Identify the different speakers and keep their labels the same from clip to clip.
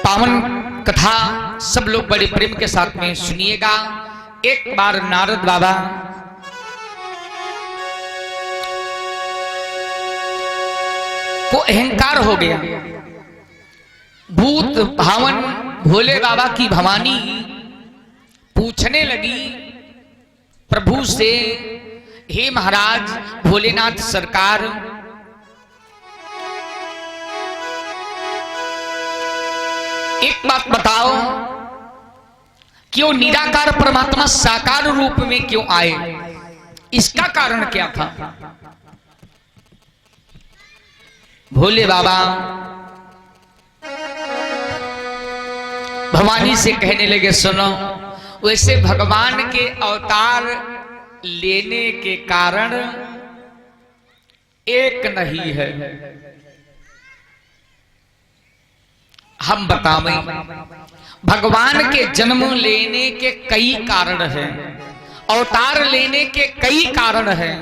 Speaker 1: पावन कथा सब लोग बड़े प्रेम के साथ में सुनिएगा। एक बार नारद बाबा को अहंकार हो गया। भूत भावन भोले बाबा की भवानी पूछने लगी प्रभु से, हे महाराज भोलेनाथ सरकार, एक बात बताओ कि वो निराकार परमात्मा साकार रूप में क्यों आए, इसका कारण क्या था? भोले बाबा भवानी से कहने लगे, सुनो, वैसे भगवान के अवतार लेने के कारण एक नहीं है। हम बतावें, भगवान के जन्म लेने के कई कारण हैं, अवतार लेने के कई कारण हैं।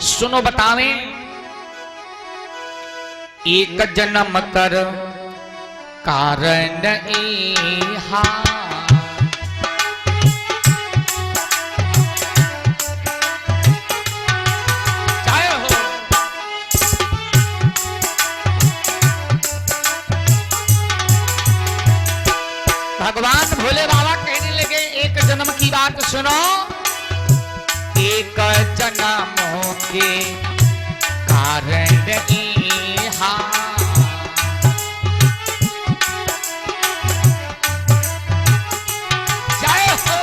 Speaker 1: सुनो बतावें, एक जन्म कर कारण इहा, भगवान भोले बाबा कहने लगे, एक जन्म की बात सुनो, एक जन्म के कारण इहा, जय हो।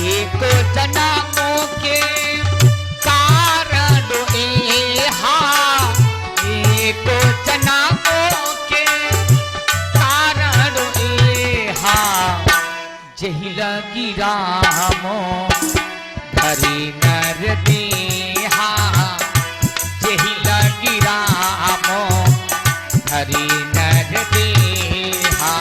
Speaker 1: एक जन्म के लगी रामो धरी नर देहा, जही लगी रामो धरी नर देहा।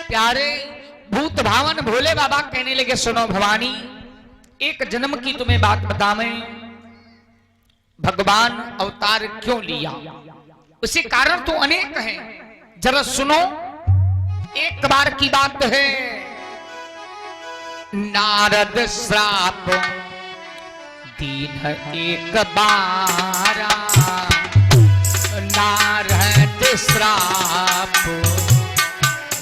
Speaker 1: प्यारे भूत भावन भोले बाबा कहने लगे, सुनो भवानी, एक जन्म की तुम्हें बात बतावें, भगवान अवतार क्यों लिया, उसे कारण तो अनेक हैं, जरा सुनो। एक बार की बात है, नारद श्राप दीन एक बारा, नारद श्राप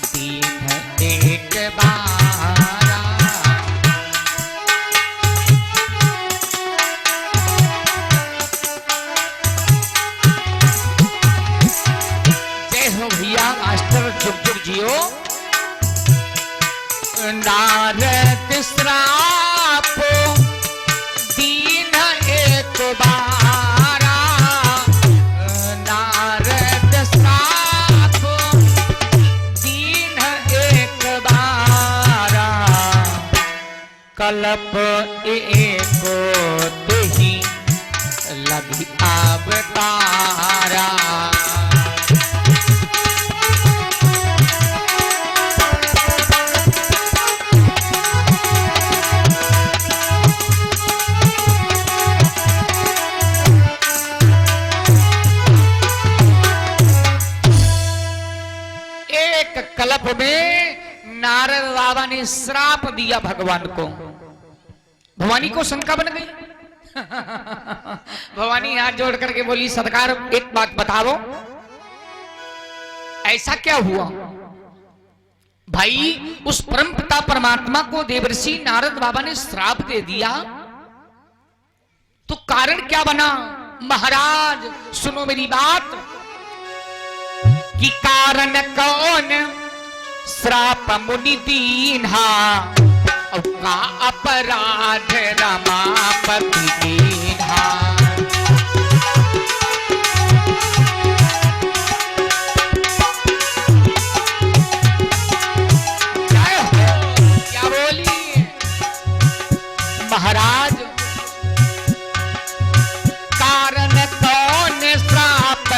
Speaker 1: दीन एक बारा, जुग जुग जियो। नारद श्राप दीन एक बारा, नारद श्राप दीन एक बारा, कल्प एको देही लगी अवतारा। कल्प में नारद बाबा ने श्राप दिया भगवान को, भवानी को शंका बन गई। भवानी हाथ जोड़ करके बोली, सरकार एक बात बताओ, ऐसा क्या हुआ? भाई उस परम पिता परमात्मा को देवर्षि नारद बाबा ने श्राप दे दिया, तो कारण क्या बना? महाराज सुनो मेरी बात, कि कारण कौन श्राप मुनि दीन्हा, का अपराध रमापति दीन्हा। क्या बोली महाराज, कारण कौन श्राप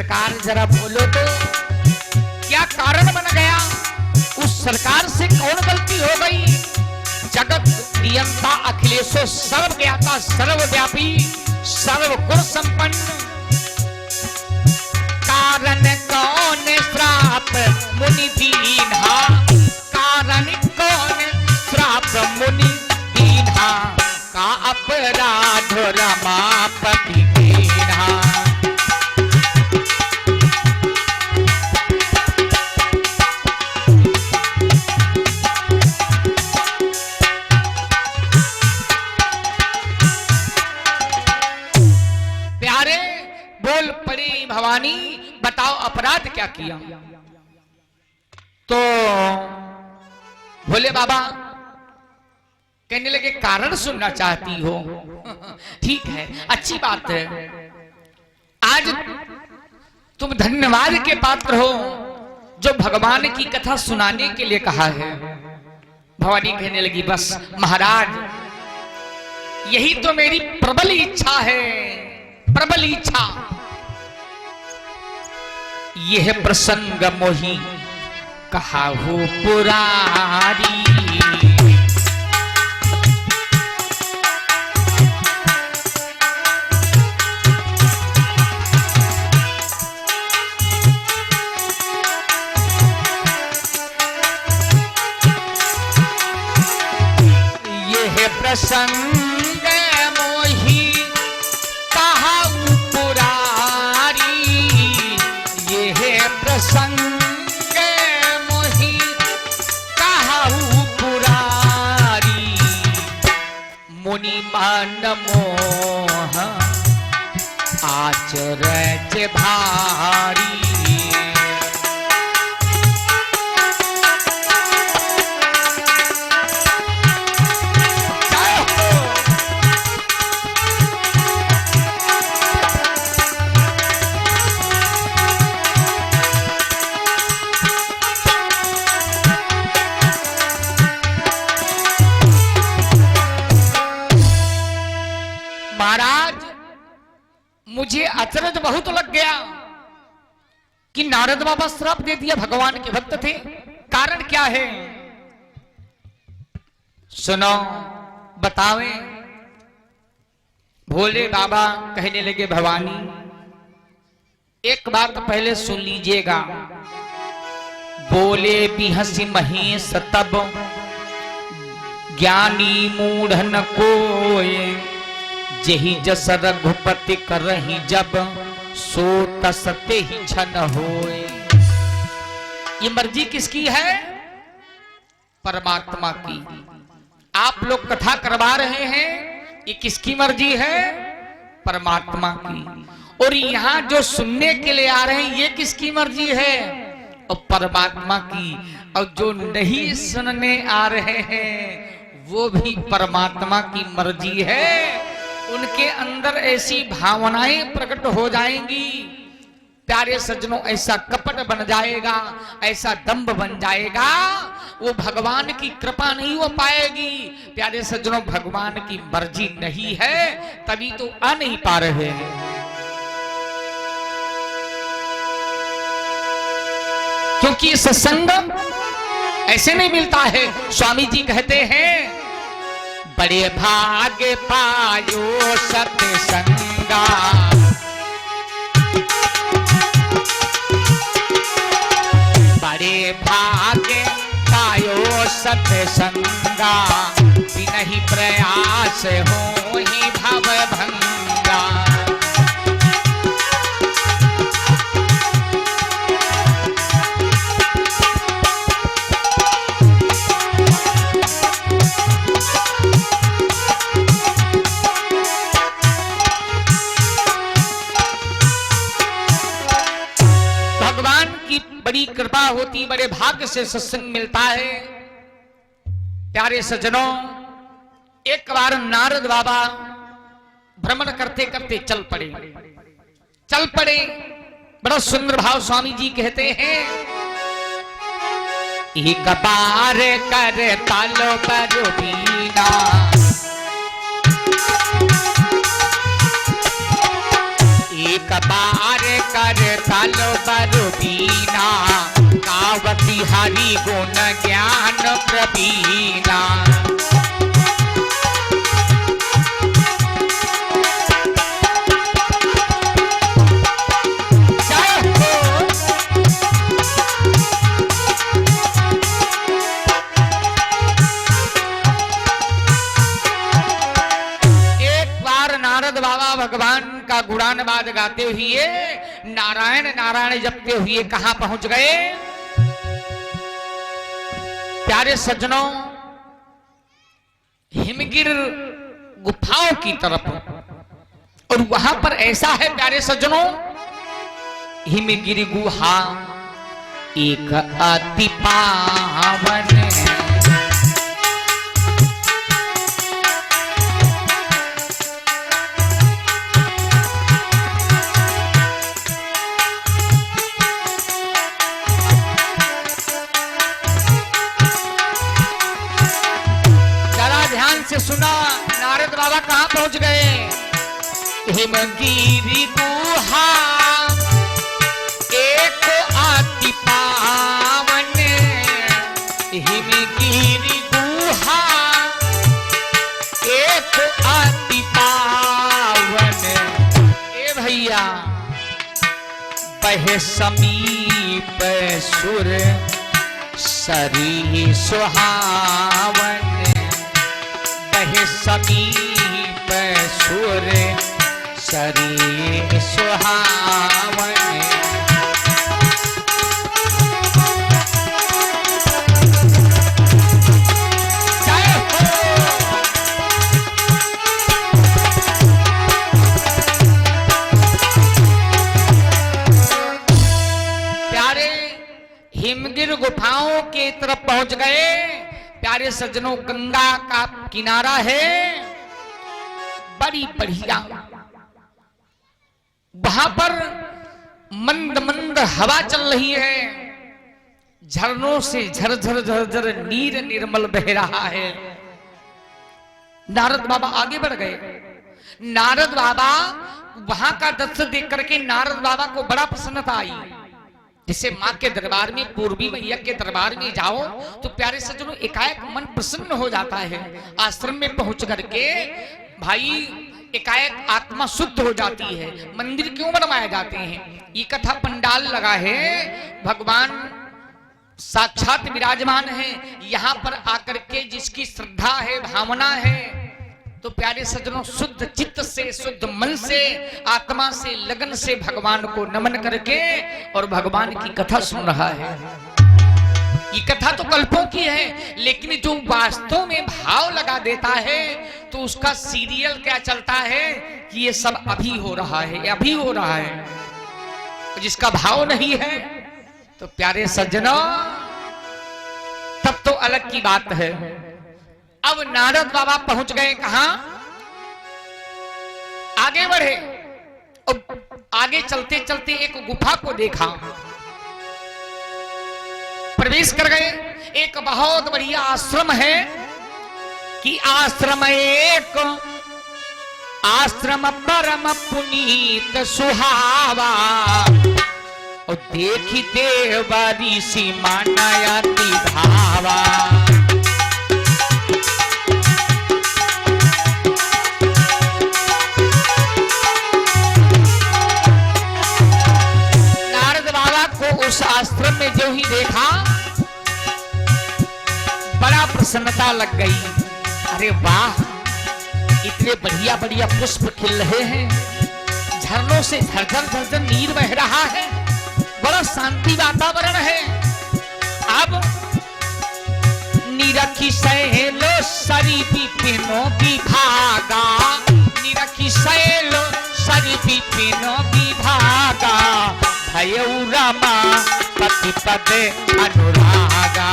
Speaker 1: सरकार जरा बोलो तो क्या कारण बन गया? उस सरकार से कौन गलती हो गई? जगत नियंता अखिलेशो सर्वज्ञाता सर्वव्यापी सर्वगुण संपन्न, कारण कौन श्राप मुनि दीन्हा, कारण कौन श्राप मुनि दीन्हा, का अपराध रमापति दीन्हा। प्यारे बोल पड़ी भवानी, बताओ अपराध क्या किया? तो भोले बाबा कहने लगे कारण सुनना चाहती हो? ठीक है, अच्छी बात है। आज तुम धन्यवाद के पात्र हो जो भगवान की कथा सुनाने के लिए कहा है। भवानी कहने लगी बस महाराज, यही तो मेरी प्रबल इच्छा है, प्रबल इच्छा। यह प्रसंग मोही कहाहू पुरारी, यह प्रसंग मोही कहाहू पुरारी, यह प्रसंग मोही कहाहू पुरारी, मुनि मन मोह आचरज भारी। महाराज, मुझे अचरज बहुत लग गया कि नारद बाबा श्राप दे दिया, भगवान के भक्त थे, कारण क्या है? सुनो बतावे। भोले बाबा कहने लगे भवानी एक बात तो पहले सुन लीजिएगा। बोले बिहसी महेश तब ज्ञानी मूढ़ न कोय, जेहि जस रघुपति करहि जब सो तसते ही छन होए। ये मर्जी किसकी है? परमात्मा की। आप लोग कथा करवा रहे हैं, ये किसकी मर्जी है? परमात्मा की। और यहाँ जो सुनने के लिए आ रहे हैं, ये किसकी मर्जी है? और परमात्मा की। और जो नहीं सुनने आ रहे हैं वो भी परमात्मा की मर्जी है। उनके अंदर ऐसी भावनाएं प्रकट हो जाएंगी, प्यारे सज्जनों, ऐसा कपट बन जाएगा, ऐसा दंभ बन जाएगा, वो भगवान की कृपा नहीं हो पाएगी। प्यारे सज्जनों, भगवान की मर्जी नहीं है, तभी तो आ नहीं पा रहे हैं। क्योंकि सत्संग ऐसे नहीं मिलता है। स्वामी जी कहते हैं बड़े भाग पायो सत्संगा, बड़े भाग पायो सत्संगा, बिनहि प्रयास हो ही भव भंगा। बड़ी कृपा होती, बड़े भाग्य से सत्संग मिलता है। प्यारे सज्जनों, एक बार नारद बाबा भ्रमण करते करते चल पड़े। बड़ा सुंदर भाव स्वामी जी कहते हैं, एक बार कर तालो पर बीना, एक बार कर तलो बरु बीना, गावती हरि गुण ज्ञान प्रवीणा। नारद बाबा भगवान का गुणानुवाद गाते हुए नारायण नारायण जपते हुए कहां पहुंच गए? प्यारे सज्जनों, हिमगिर गुफाओं की तरफ। और वहां पर ऐसा है प्यारे सज्जनों, हिमगिर गुहा एक अति पावन से सुना। नारद बाबा कहां पहुंच गए? हिमगिरी गुहा एक अति पावन, हिमगिरी गुहा एक अति पावन। ए भैया, बहे समीप सुर सरी सुहावन, समीप सुर सरी सुहावन। प्यारे हिमगिर गुफाओं के तरफ पहुंच गए। प्यारे सज्जनों, गंगा का किनारा है, बड़ी बढ़िया। वहां पर मंद मंद हवा चल रही है, झरनों से झरझर झरझर नीर निर्मल बह रहा है। नारद बाबा आगे बढ़ गए। नारद बाबा वहां का दृश्य देख करके नारद बाबा को बड़ा प्रसन्नता आई। जैसे माँ के दरबार में, पूर्वी मैया के दरबार में जाओ तो प्यारे सज्जनों एकाएक मन प्रसन्न हो जाता है। आश्रम में पहुंच करके भाई एकाएक आत्मा शुद्ध हो जाती है। मंदिर क्यों बनवाए जाते हैं? ये कथा पंडाल लगा है, भगवान साक्षात विराजमान है। यहाँ पर आकर के जिसकी श्रद्धा है, भावना है, तो प्यारे सज्जनों शुद्ध चित्त से, शुद्ध मन से, आत्मा से, लगन से भगवान को नमन करके और भगवान की कथा सुन रहा है। ये कथा तो कल्पों की है, लेकिन जो वास्तव में भाव लगा देता है तो उसका सीरियल क्या चलता है कि ये सब अभी हो रहा है, अभी हो रहा है। जिसका भाव नहीं है तो प्यारे सज्जनों तब तो अलग की बात है। अब नारद बाबा पहुंच गए कहां? आगे बढ़े और आगे चलते चलते एक गुफा को देखा, प्रवेश कर गए। एक बहुत बढ़िया आश्रम है कि आश्रम एक आश्रम परम पुनीत सुहावा, और देखी देव ऋषि मानयति भावा। उस आश्रम में जो ही देखा बड़ा प्रसन्नता लग गई। अरे वाह, इतने बढ़िया बढ़िया पुष्प खिल रहे हैं, झरनों से झरझर झरझर नीर बह रहा है, बड़ा शांति वातावरण है। अब निरखी सहेलो सरी विपिनो विभागा, निरखी सहेलो सरी विपिनो विभागा, रमा पति पद अनुरागा।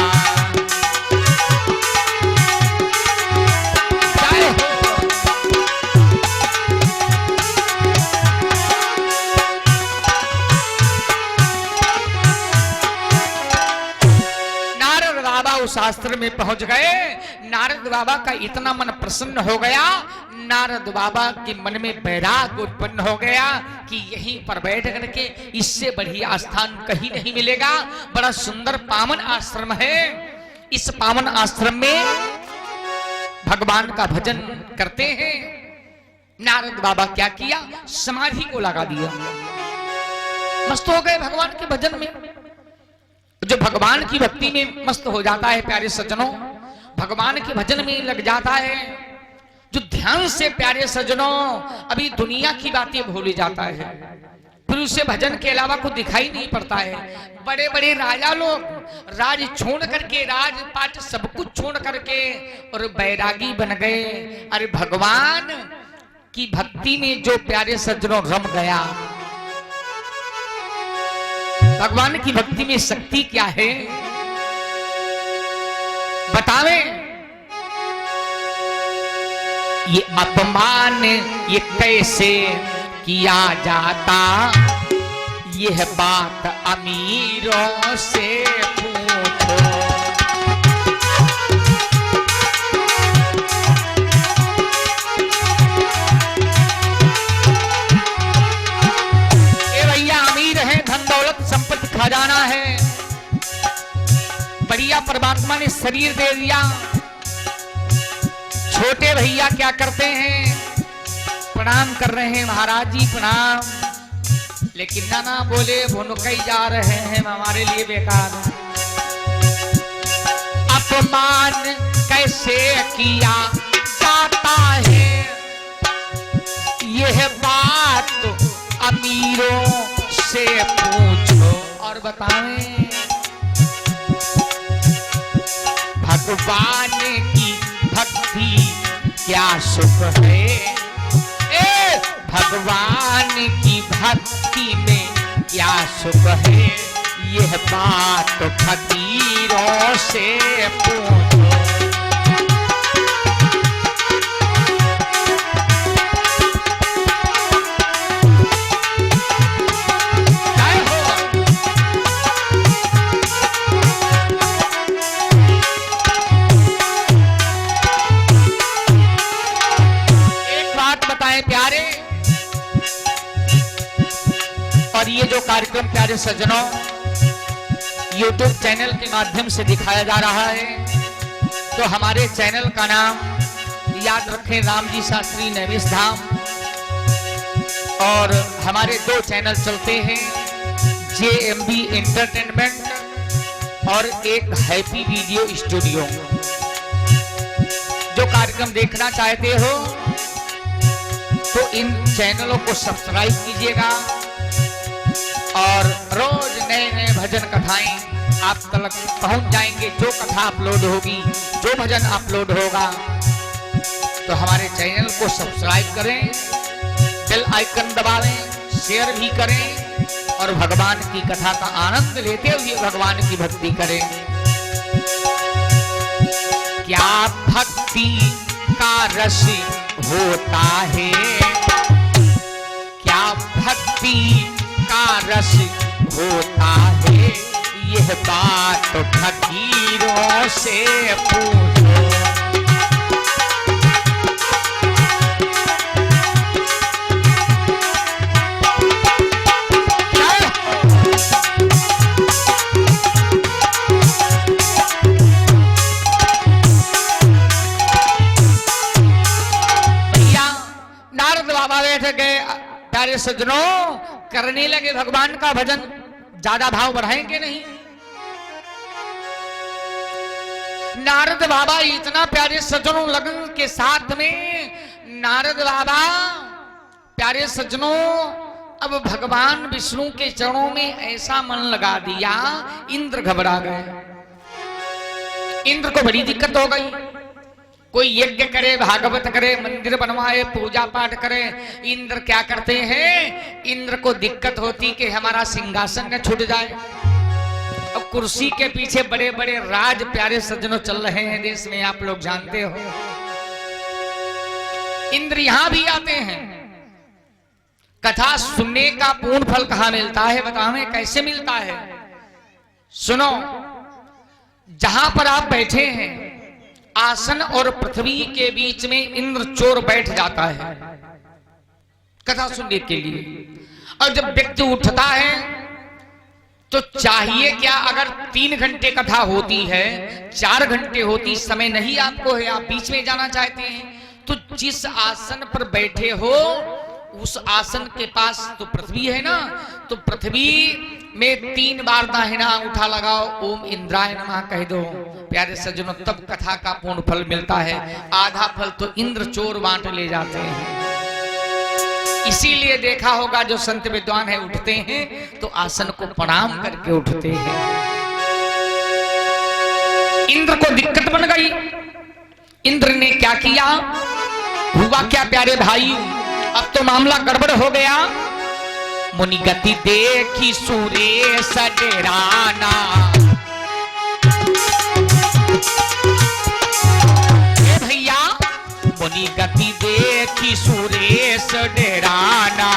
Speaker 1: नारद बाबा उस आश्रम में पहुंच गए। नारद बाबा का इतना मन प्रसन्न हो गया, नारद बाबा के मन में वैराग उत्पन्न हो गया कि यहीं पर बैठ करके इससे बढ़िया स्थान कहीं नहीं मिलेगा। बड़ा सुंदर पावन आश्रम है। इस पावन आश्रम में भगवान का भजन करते हैं। नारद बाबा क्या किया, समाधि को लगा दिया, मस्त हो गए भगवान के भजन में। जो भगवान की भक्ति में मस्त हो जाता है प्यारे सज्जनों, भगवान के भजन में लग जाता है, जो ध्यान से प्यारे सज्जनों अभी दुनिया की बातें भूल जाता है, फिर उसे भजन के अलावा कुछ दिखाई नहीं पड़ता है। बड़े बड़े राजा लोग राज छोड़ करके, राजपाट सब कुछ छोड़ करके और बैरागी बन गए। अरे भगवान की भक्ति में जो प्यारे सज्जनों रम गया, भगवान की भक्ति में शक्ति क्या है बतावे। ये अपमान ये कैसे किया जाता, यह बात अमीरों से पूछो। ये भैया अमीर है, धन दौलत संपत्ति खजाना है, बढ़िया परमात्मा ने शरीर दे दिया। छोटे भैया क्या करते हैं, प्रणाम कर रहे हैं, महाराज जी प्रणाम, लेकिन नाना बोले भुनकई जा रहे हैं, हमारे लिए बेकार। अपमान कैसे किया जाता है, यह बात तो अमीरों से पूछो। और बताएं भगवान की भक्ति क्या सुख है, भगवान की भक्ति में क्या सुख है, यह बात तो फकीरों से पूछो। एक बात बताएं प्यारे, और ये जो कार्यक्रम प्यारे सज्जनों YouTube चैनल के माध्यम से दिखाया जा रहा है, तो हमारे चैनल का नाम याद रखें, रामजी शास्त्री नैवेश धाम। और हमारे दो चैनल चलते हैं, JMB एंटरटेनमेंट और एक हैप्पी वीडियो स्टूडियो। जो कार्यक्रम देखना चाहते हो तो इन चैनलों को सब्सक्राइब कीजिएगा और रोज नए नए भजन कथाएं आप तक पहुंच जाएंगे। जो कथा अपलोड होगी, जो भजन अपलोड होगा, तो हमारे चैनल को सब्सक्राइब करें, बेल आइकन दबाएं, शेयर भी करें और भगवान की कथा का आनंद लेते हुए भगवान की भक्ति करें। क्या भक्ति का रस होता है, क्या भक्ति का रस होता है, यह बात फकीरों से पूछो। भैया नारद बाबा बैठ गए, प्यारे सज्जनों करने लगे भगवान का भजन। ज्यादा भाव बढ़ाएंगे नहीं। नारद बाबा इतना प्यारे सज्जनों लगन के साथ में, नारद बाबा प्यारे सज्जनों अब भगवान विष्णु के चरणों में ऐसा मन लगा दिया, इंद्र घबरा गए। इंद्र को बड़ी दिक्कत हो गई। कोई यज्ञ करे, भागवत करे, मंदिर बनवाए, पूजा पाठ करे, इंद्र क्या करते हैं, इंद्र को दिक्कत होती कि हमारा सिंहासन न छूट जाए। अब कुर्सी के पीछे बड़े बड़े राज प्यारे सज्जनों चल रहे हैं देश में, आप लोग जानते हो। इंद्र यहां भी आते हैं। कथा सुनने का पूर्ण फल कहां मिलता है, बताओ कैसे मिलता है। सुनो, जहां पर आप बैठे हैं आसन और पृथ्वी के बीच में इंद्र चोर बैठ जाता है कथा सुनने के लिए। और जब व्यक्ति उठता है तो चाहिए क्या, अगर 3 घंटे कथा होती है, 4 घंटे होती, समय नहीं आपको है, आप बीच में जाना चाहते हैं, तो जिस आसन पर बैठे हो उस आसन के पास तो पृथ्वी है ना, तो पृथ्वी में 3 बार दाहिना अंगूठा लगाओ, ओम इंद्राय नमः कह दो। प्यारे सज्जनों, तब कथा का पूर्ण फल मिलता है। आधा फल तो इंद्र चोर बांट ले जाते हैं। इसीलिए देखा होगा जो संत विद्वान है उठते हैं तो आसन को प्रणाम करके उठते हैं। इंद्र को दिक्कत बन गई। इंद्र ने क्या किया, हुआ क्या प्यारे भाई, अब तो मामला गड़बड़ हो गया। मुनि गति देखी सुरेश डेराना, भैया मुनि गति देखी सुरेश डेराना,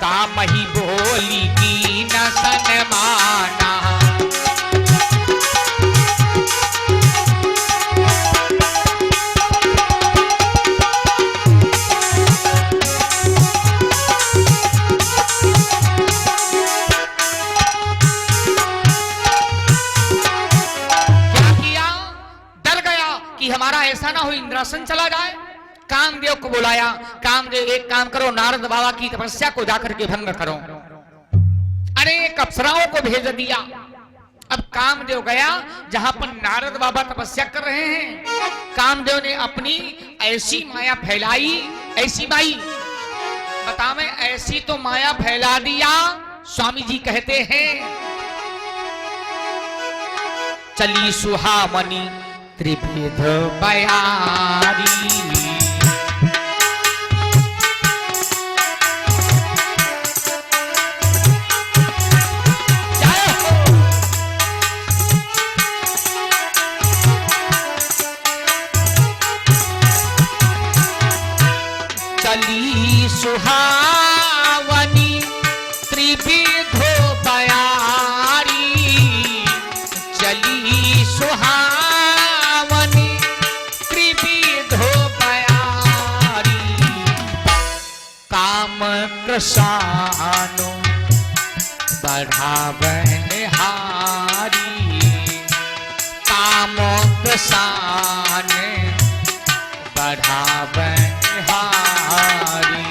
Speaker 1: काम ही बोली की न सनमाना। हमारा ऐसा ना हो इंद्रासन चला जाए। कामदेव को बुलाया, कामदेव एक काम करो, नारद बाबा की तपस्या को जाकर के भंग करो। अनेक अप्सराओं को भेज दिया। अब कामदेव गया जहां पर नारद बाबा तपस्या कर रहे हैं। कामदेव ने अपनी ऐसी माया फैलाई, ऐसी माई बतावे, ऐसी तो माया फैला दिया। स्वामी जी कहते हैं चली सुहामनी त्रिविध बयारी, चली सुहावनी त्रिविध बयारी, चली सुहावनी त्रिविध बयारी, काम कृषानु बढ़ावन हारी, काम कृषान बढ़ावन हारी।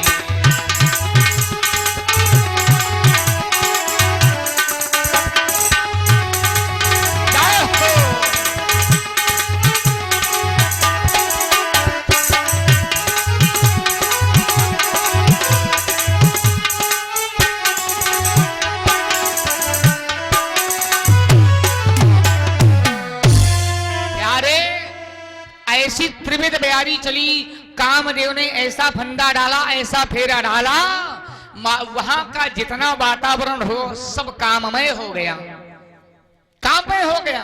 Speaker 1: ऐसी त्रिविध बयारी चली। कामदेव ने ऐसा फंदा डाला, ऐसा फेरा डाला, वहां का जितना वातावरण हो सब काममय हो गया, काममय हो गया।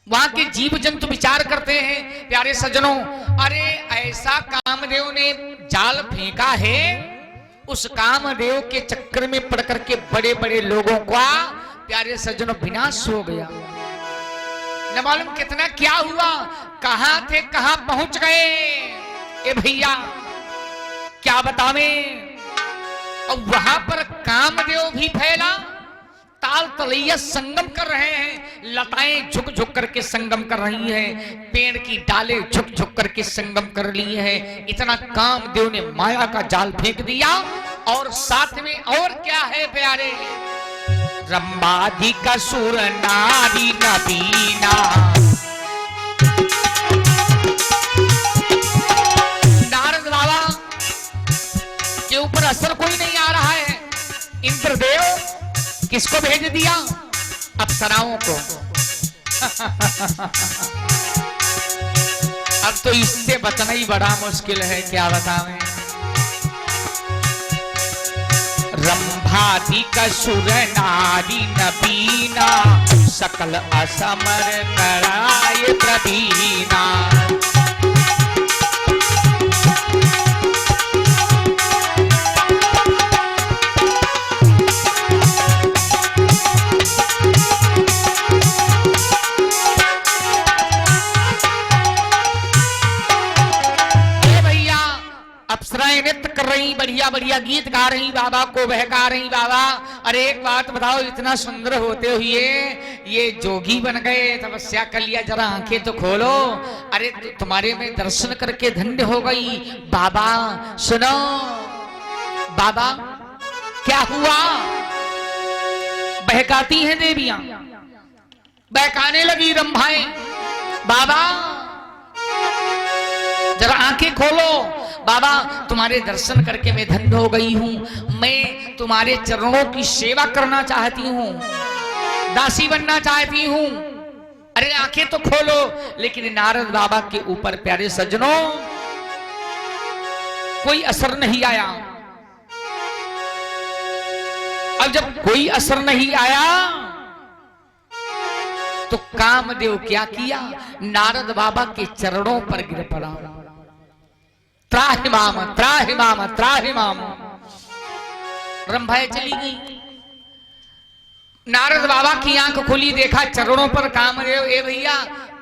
Speaker 1: वहां के जीव जंतु विचार करते हैं प्यारे सज्जनों, अरे ऐसा कामदेव ने जाल फेंका है, उस कामदेव के चक्कर में पड़ करके बड़े बड़े लोगों का प्यारे सज्जनों विनाश हो गया। न मालूम कितना क्या हुआ, कहां थे कहां पहुंच गए। ए भैया क्या बतावे। और वहां पर कामदेव भी फैला, ताल तलैया संगम कर रहे हैं, लताएं झुक झुक करके संगम कर रही हैं, पेड़ की डालें झुक झुक करके संगम कर ली है। इतना कामदेव ने माया का जाल फेंक दिया। और साथ में और क्या है प्यारे, रंबाधिक सुर नारी नबीना, नारद बाबा के ऊपर असर कोई नहीं आ रहा है। इंद्रदेव किसको भेज दिया, अप्सराओं को। अब तो इससे बचना ही बड़ा मुश्किल है, क्या बतावें। रंभाधिक सुर नारी नबीना, सकल असमर कराय प्रवीणा। कन्याएं नृत्य कर रही, बढ़िया बढ़िया गीत गा रही, बाबा को बहका रही। बाबा अरे एक बात बताओ, इतना सुंदर होते हुए ये जोगी बन गए, तपस्या कर लिया, जरा आंखें तो खोलो। अरे तुम्हारे में दर्शन करके धन्य हो गई। बाबा सुनो, बाबा क्या हुआ? बहकाती हैं देवियां, बहकाने लगी रंभाएं। बाबा जरा आंखें खोलो। बाबा तुम्हारे दर्शन करके मैं धन्य हो गई हूं, मैं तुम्हारे चरणों की सेवा करना चाहती हूं, दासी बनना चाहती हूं। अरे आंखें तो खोलो। लेकिन नारद बाबा के ऊपर प्यारे सज्जनों कोई असर नहीं आया। अब जब कोई असर नहीं आया तो कामदेव क्या किया? नारद बाबा के चरणों पर गिर पड़ा। त्राहिमाम त्राहिमाम त्राहिमाम। रंभाएं चली गई। नारद बाबा की आंख खुली, देखा चरणों पर कामदेव। ए भैया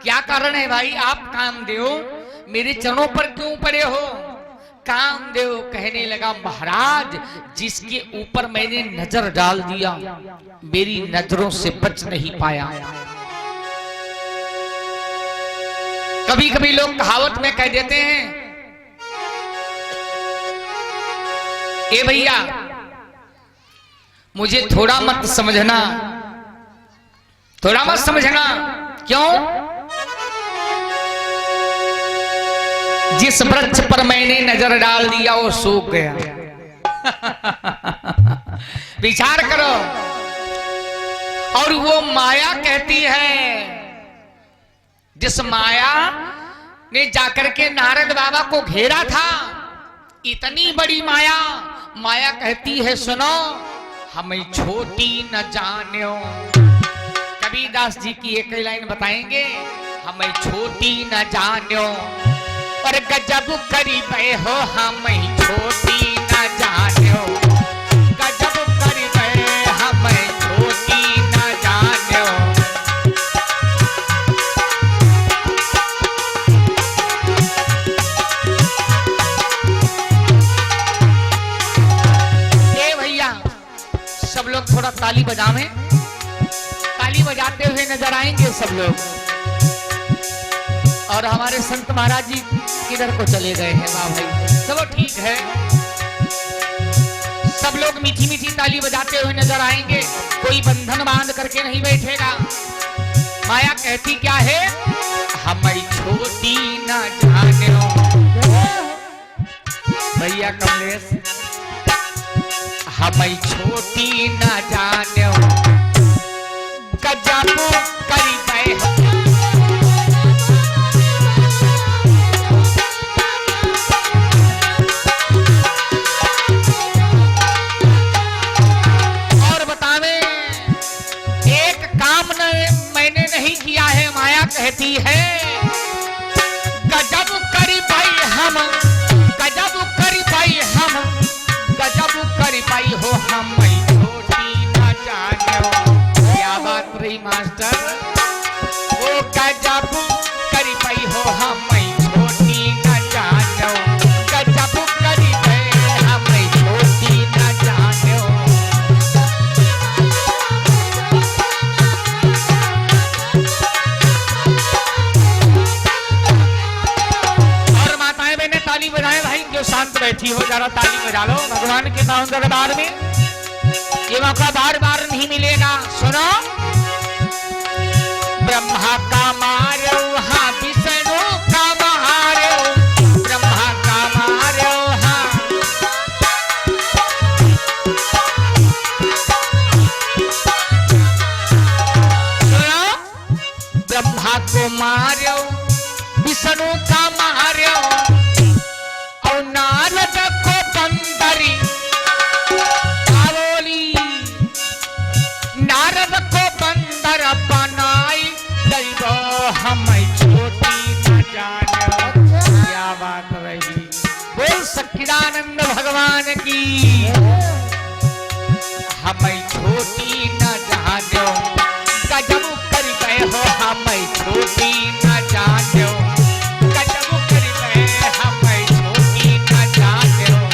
Speaker 1: क्या कारण है भाई, आप कामदेव मेरे चरणों पर क्यों पड़े हो? कामदेव कहने लगा, महाराज जिसके ऊपर मैंने नजर डाल दिया मेरी नजरों से बच नहीं पाया। कभी कभी लोग कहावत में कह देते हैं, ए भैया मुझे थोड़ा मत समझना, थोड़ा मत समझना। क्यों? जिस वृक्ष पर मैंने नजर डाल दिया वो सूख गया। विचार करो। और वो माया कहती है, जिस माया ने जाकर के नारद बाबा को घेरा था, इतनी बड़ी माया, माया कहती है सुनो हमें छोटी न जान्यो। कबीरदास जी की एक लाइन बताएंगे, हमें छोटी न जान्यो और गजब करीबे हो हमें छोटी न जान्यो, गजब करीबे हमें छोटी न जान्यो। ये भैया सब लोग थोड़ा ताली बजावें, ताली बजाते हुए नजर आएंगे सब लोग। और हमारे संत महाराज जी किधर को चले गए हैं? वाह भाई, चलो ठीक है, सब लोग मीठी मीठी ताली बजाते हुए नजर आएंगे। कोई बंधन बांध करके नहीं बैठेगा। माया कहती क्या है? हमें छोटी न जानो। भैया कमलेश, हमें छोटी न जानो, गजब करीबे कहती है, गजब करी भाई हम, गजब करी भाई हम, गजब करी भाई हो हम छोटी न जानो। क्या बात रही मास्टर? वो गजब करी भाई हो हम छोटी न जानो, गजब करी भाई हम छोटी न जानो। ताली बजाए भाई, जो शांत बैठी हो जरा ताली बजा लो। भगवान के दरबार में ये मौका बार बार नहीं मिलेगा। सुनो, ब्रह्मा का मारो हाँ, विष्णु का मारो, ब्रह्मा का मारो हाँ, सुनो ब्रह्मा को मारो विष्णु का मारो, नारद को बंदरी बोली, नारद को बंदर बनाई दैव हमें छोटी न जानो। क्या बात रही, बोल सच्चिदानंद भगवान की। हमें छोटी न जानो, गजब कर गए हो हमें छोटी न जानो, गजब कर गए हमें छोटी न जानो।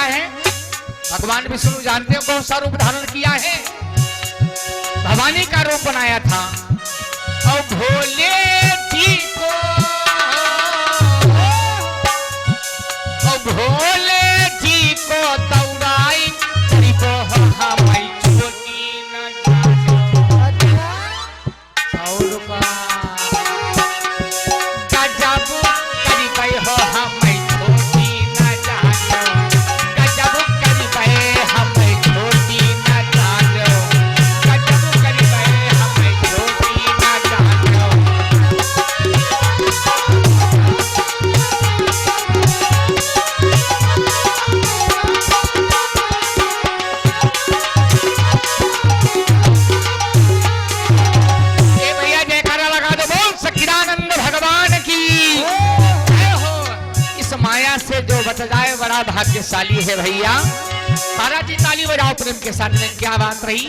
Speaker 1: है? भगवान विष्णु जानते हो कौन सा रूप धारण किया है? भवानी का रूप बनाया था। और भोले जी को, और भोले जी को दौड़ाई को हम छोटी न जानो का गजब करी गई हो हम छोटी न जानो, गजब करी गए हम छोटी न जानो, गजब करी गए हम छोटी न जानो। से जो बच जाए बड़ा भाग्यशाली है भैया। तारा जी ताली बजाओ प्रेम के साथ में। क्या बात रही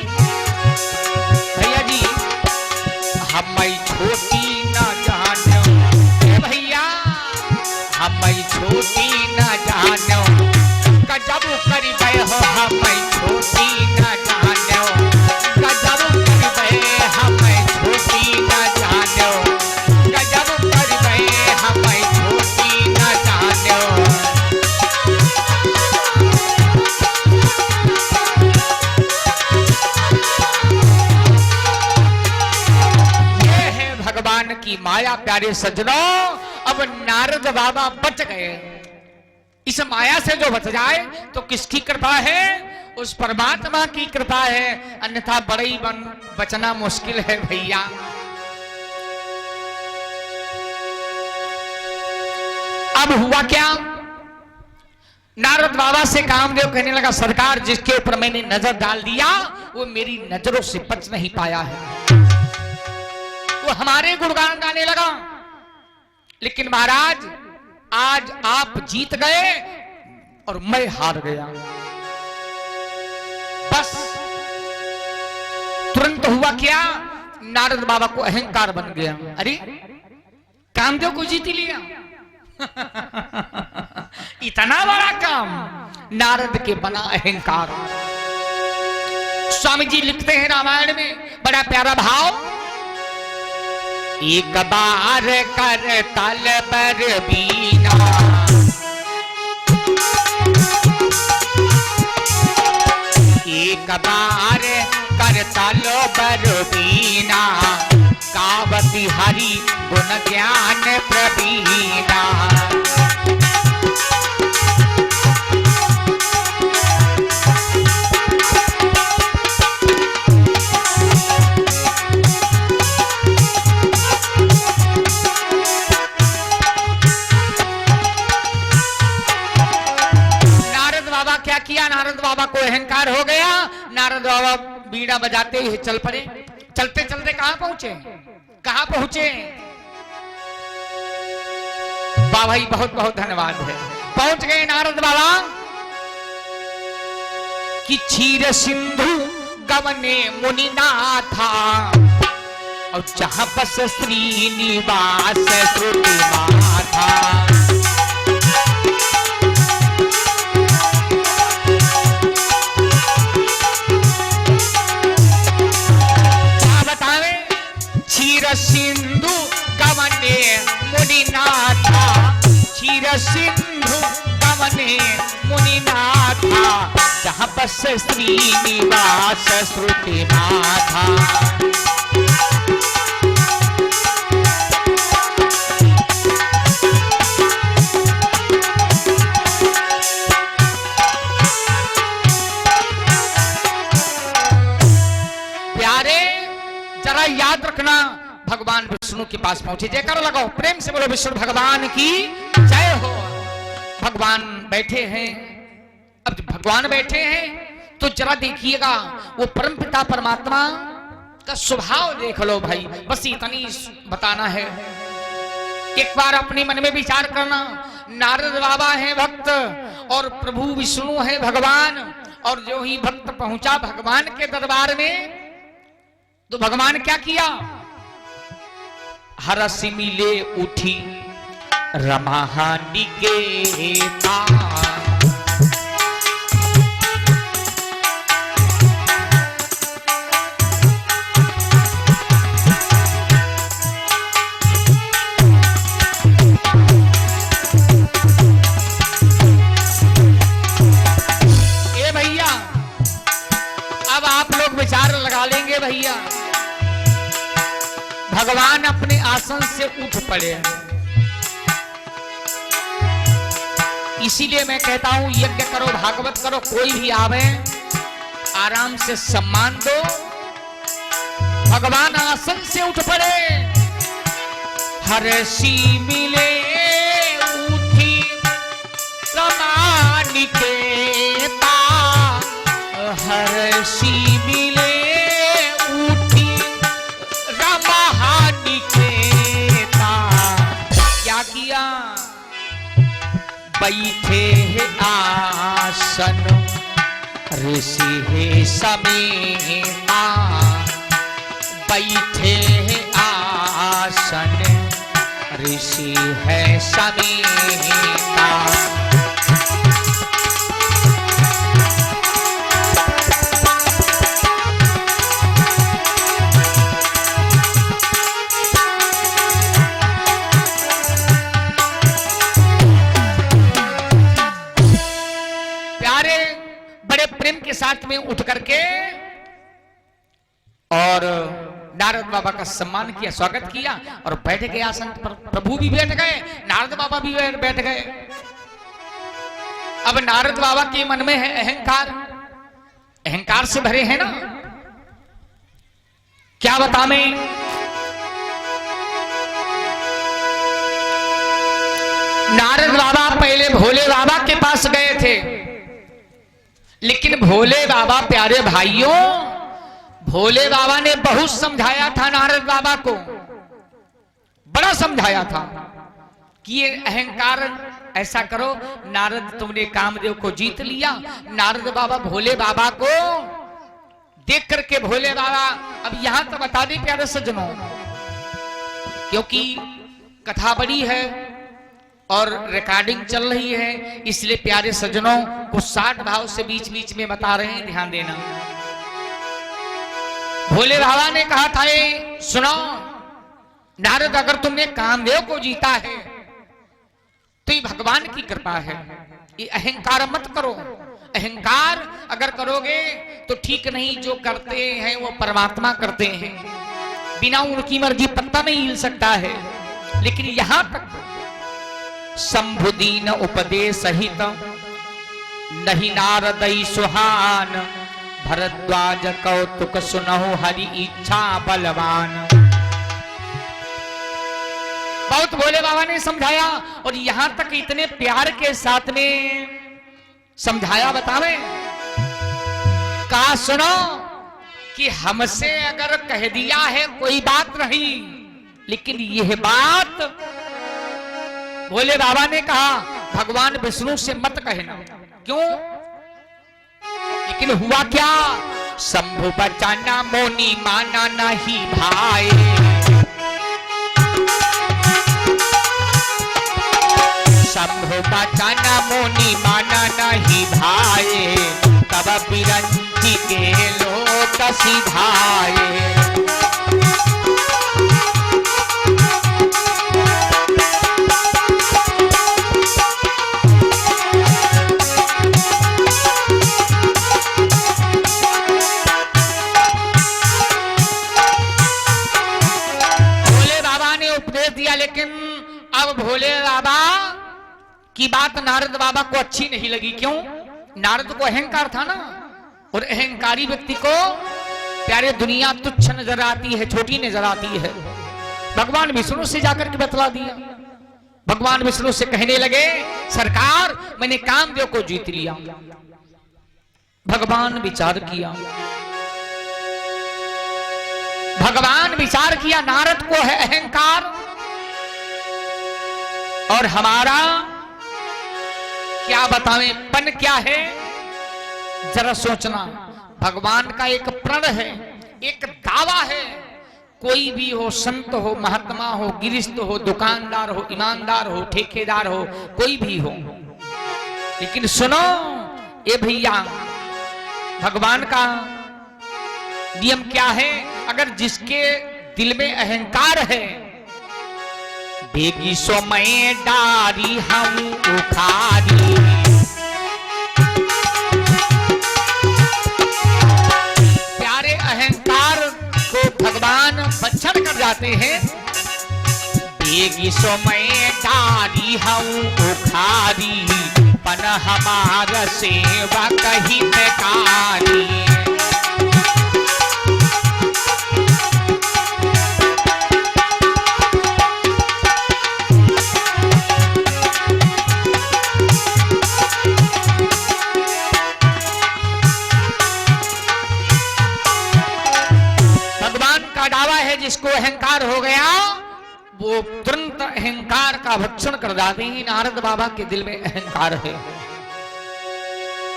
Speaker 1: भैया जी? हम छोटी ना जानो भैया, हम छोटी ना जानो, गजब करी गए हो हम छोटी ना जानो, गजब करी गए हम छोटी ना जानो, गजब करी गए हम छोटी ना जानो। भगवान की माया प्यारे सज्जनों। अब नारद बाबा बच गए। इस माया से जो बच जाए तो किसकी कृपा है? उस परमात्मा की कृपा है, अन्यथा बड़ी बचना मुश्किल है भैया। अब हुआ क्या? नारद बाबा से कामदेव कहने लगा, सरकार जिसके ऊपर मैंने नजर डाल दिया वो मेरी नजरों से बच नहीं पाया है। वो हमारे गुणगान गाने लगा, लेकिन महाराज आज आप जीत गए और मैं हार गया। बस तुरंत हुआ क्या? नारद बाबा को अहंकार बन गया। अरे कामदेव को जीत लिया। इतना बड़ा काम नारद के बना अहंकार। स्वामी जी लिखते हैं रामायण में बड़ा प्यारा भाव, एक बार कर तल पर बीना, एक बार कर तल पर बीना, कावती हरि गुण ज्ञान प्रवीणा। किया नारद बाबा को अहंकार हो गया। नारद बाबा बीड़ा बजाते ही चल पड़े। चलते चलते कहां पहुंचे? कहां पहुंचे? वाह भाई, बहुत बहुत धन्यवाद है। पहुंच गए नारद बाबा कि क्षीर सिंधु गवने मुनिनाथा, और जहां बस श्रीनिवास श्रुति माथा। सिंधु गवने मुनिनाथा, क्षीर सिंधु गवने मुनिनाथा, जहां बस श्रीनिवास श्रुति माथा। प्यारे जरा याद रखना, भगवान विष्णु के पास पहुंचे। जयकार लगाओ, प्रेम से बोलो विष्णु भगवान की जय हो। भगवान बैठे हैं। अब जब भगवान बैठे हैं तो जरा देखिएगा वो परमपिता परमात्मा का स्वभाव देख लो भाई। बस इतनी बताना है। एक बार अपने मन में विचार करना, नारद बाबा हैं भक्त और प्रभु विष्णु है भगवान, और जो ही भक्त पहुंचा भगवान के दरबार में तो भगवान क्या किया? हरस मिले उठी रमाहानी के भगवान अपने आसन से उठ पड़े। इसीलिए मैं कहता हूं यज्ञ करो, भागवत करो, कोई भी आवे आराम से सम्मान दो। भगवान आसन से उठ पड़े। हर्षि मिले उठी समानिकेता, हर्षि मिले उठी रमहानिकेता। क्या किया? बैठे है आसन ऋषि है समेता, बैठे है आसन ऋषि है समेता। प्रेम के साथ में उठ करके और नारद बाबा का सम्मान किया, स्वागत किया और बैठ गए आसन पर। प्रभु भी बैठ गए, नारद बाबा भी बैठ गए। अब नारद बाबा के मन में है अहंकार, अहंकार से भरे हैं ना। क्या बताएं? नारद बाबा पहले भोले बाबा के पास गए थे, लेकिन भोले बाबा, प्यारे भाइयों, भोले बाबा ने बहुत समझाया था नारद बाबा को, बड़ा समझाया था कि ये अहंकार ऐसा करो। नारद, तुमने कामदेव को जीत लिया। नारद बाबा भोले बाबा को देख करके, भोले बाबा, अब यहां तो बता दी प्यारे सज्जनों, क्योंकि कथा बड़ी है और रिकॉर्डिंग चल रही है, इसलिए प्यारे सज्जनों को 60 भाव से बीच बीच में बता रहे हैं, ध्यान देना। भोले बाबा ने कहा था, ये सुनो नारद, अगर तुमने कामदेव को जीता है तो ये भगवान की कृपा है, ये अहंकार मत करो। अहंकार अगर करोगे तो ठीक नहीं। जो करते हैं वो परमात्मा करते हैं, बिना उनकी मर्जी पत्ता नहीं हिल सकता है। लेकिन यहां तक शंभुदीन उपदेश सहित नहीं नारदई सुहान, भरद्वाज कौतुक सुनहु हरि इच्छा बलवान। बहुत भोले बाबा ने समझाया और यहां तक इतने प्यार के साथ में समझाया, बतावे कहा सुनो कि हमसे अगर कह दिया है कोई बात नहीं, लेकिन यह बात भोले बाबा ने कहा भगवान विष्णु से मत कहना। क्यों? लेकिन हुआ क्या? शंभु बचाना मोनी माना नहीं भाई, शंभु बचाना मोनी माना नहीं भाई, तब बिरंची के लोक सिधाए। लेकिन अब भोले बाबा की बात नारद बाबा को अच्छी नहीं लगी। क्यों? नारद को अहंकार था ना, और अहंकारी व्यक्ति को प्यारे दुनिया तुच्छ नजर आती है, छोटी नजर आती है। भगवान विष्णु से जाकर के बतला दिया। भगवान विष्णु से कहने लगे, सरकार मैंने कामदेव को जीत लिया। भगवान विचार किया, भगवान विचार किया, नारद को है अहंकार और हमारा क्या बताएं पन क्या है, जरा सोचना। भगवान का एक प्रण है, एक दावा है। कोई भी हो, संत हो, महात्मा हो, गिरस्थ हो, दुकानदार हो, ईमानदार हो, ठेकेदार हो, कोई भी हो, लेकिन सुनो ये भैया, भगवान का नियम क्या है? अगर जिसके दिल में अहंकार है, बेगी सो मैं डारी हम उखारी, प्यारे अहंकार को भगवान भक्षण कर कर जाते हैं, बेगी सो मैं डारी हूँ उखारी, पन हमारा सेवा कहीं बेकारी। जिसको अहंकार हो गया वो तुरंत अहंकार का भक्षण कर जाते हैं। नारद बाबा के दिल में अहंकार है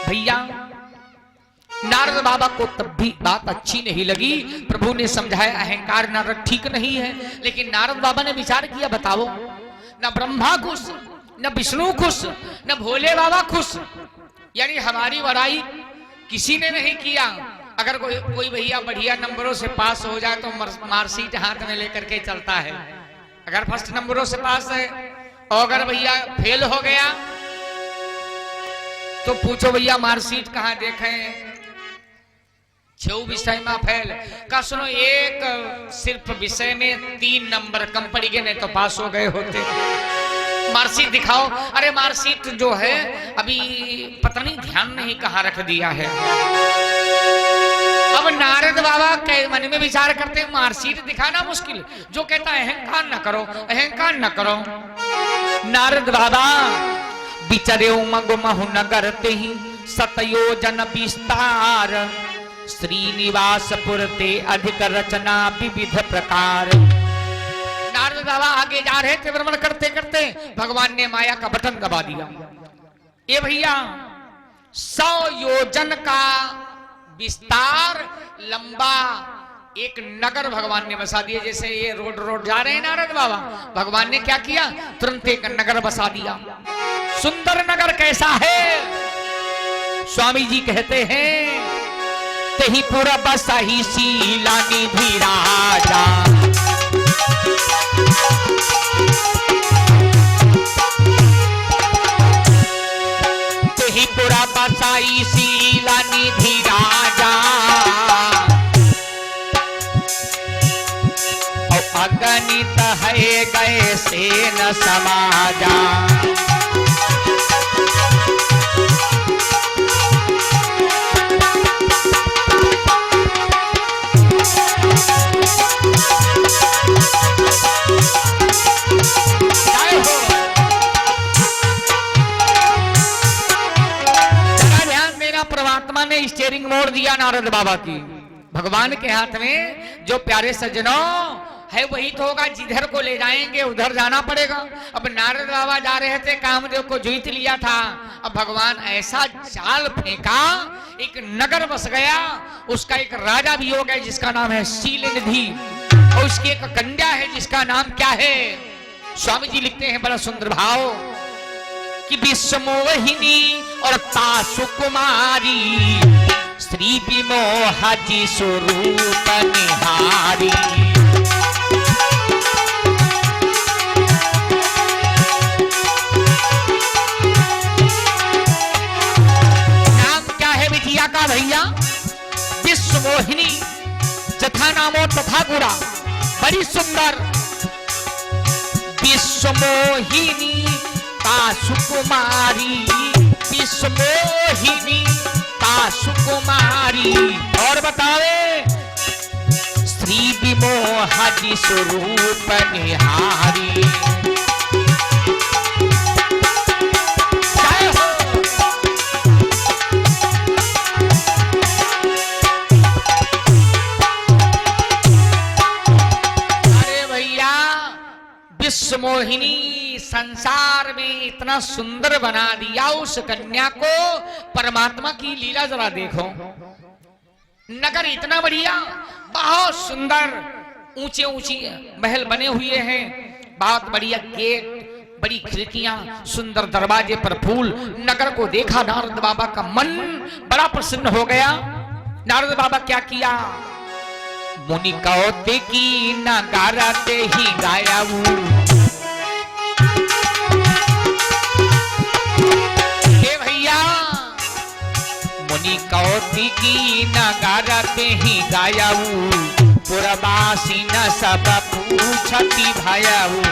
Speaker 1: भैया। नारद बाबा को तब भी बात अच्छी नहीं लगी। प्रभु ने समझाया अहंकार नारद ठीक नहीं है, लेकिन नारद बाबा ने विचार किया, बताओ न ब्रह्मा खुश, न विष्णु खुश, न भोले बाबा खुश, यानी हमारी बड़ाई किसी ने नहीं किया। अगर कोई भैया बढ़िया नंबरों से पास हो जाए तो मार्कशीट हाथ में लेकर के चलता है। अगर फर्स्ट नंबरों से पास है और अगर भैया फेल हो गया तो पूछो भैया मार्कशीट कहाँ देखें, 6 विषय में फेल का। सुनो, एक सिर्फ विषय में 3 नंबर कम पड़ गए, नहीं तो पास हो गए होते। मार्कशीट दिखाओ। अरे मार्कशीट जो है अभी पता नहीं ध्यान नहीं कहाँ रख दिया है। अब नारद बाबा के मन में विचार करते हैं मार्कशीट दिखाना मुश्किल, जो कहता है अहंकार न करो, अहंकार न करो। नारद बाबा बिचरे उमग महु नगर ते ही सतयोजन विस्तार, श्रीनिवासपुर ते अधिक रचना विविध प्रकार। नारद बाबा आगे जा रहे थे, भ्रमण करते करते भगवान ने माया का बटन दबा दिया। ये भैया 100 योजन का विस्तार लंबा एक नगर भगवान ने बसा दिया। जैसे ये रोड जा रहे हैं नारद बाबा, भगवान ने क्या किया, तुरंत एक नगर बसा दिया। सुंदर नगर कैसा है, स्वामी जी कहते हैं, तेही पूरा बसा ही शीला निधि राजा, तेही पूरा बसाई शीला निधि राजा, अगणित है गए से न समाजा। परमात्मा ने स्टीयरिंग मोड़ दिया नारद बाबा की। भगवान के हाथ में जो प्यारे सज्जनों है वही तो होगा, जिधर को ले जाएंगे उधर जाना पड़ेगा। अब नारद बाबा जा रहे थे, कामदेव को जीत लिया था। अब भगवान ऐसा जाल फेंका, एक नगर बस गया, उसका एक राजा भी हो गया जिसका नाम है शीलनिधि, और उसकी एक कन्या है जिसका नाम क्या है। स्वामी जी लिखते हैं बड़ा सुंदर भाव कि विश्वमोहिनी और तासु कुमारी, श्री विमोहा जी स्वरूप निहारी। नाम क्या है बिटिया का भैया? विश्वमोहिनी, जथा नामो तथा गुरा, बड़ी सुंदर विश्वमोहिनी सुकुमारी, विश्वमोहिनी सुकुमारी। और बतावे श्री विमोहा जी स्वरूप निहारी। अरे भैया विश्वमोहिनी संसार में इतना सुंदर बना दिया उस कन्या को। परमात्मा की लीला जरा देखो। नगर इतना बढ़िया, बहुत सुंदर, ऊंचे ऊंचे महल बने हुए हैं, बहुत बढ़िया गेट, बड़ी खिड़कियां, सुंदर दरवाजे पर फूल। नगर को देखा नारद बाबा का मन बड़ा प्रसन्न हो गया। नारद बाबा क्या किया, मुनि कौते की नगारा ते ही गाया मुनि कौती की नगारा ते ही गायाऊ, पुरवासी न सब पूछती भयऊ।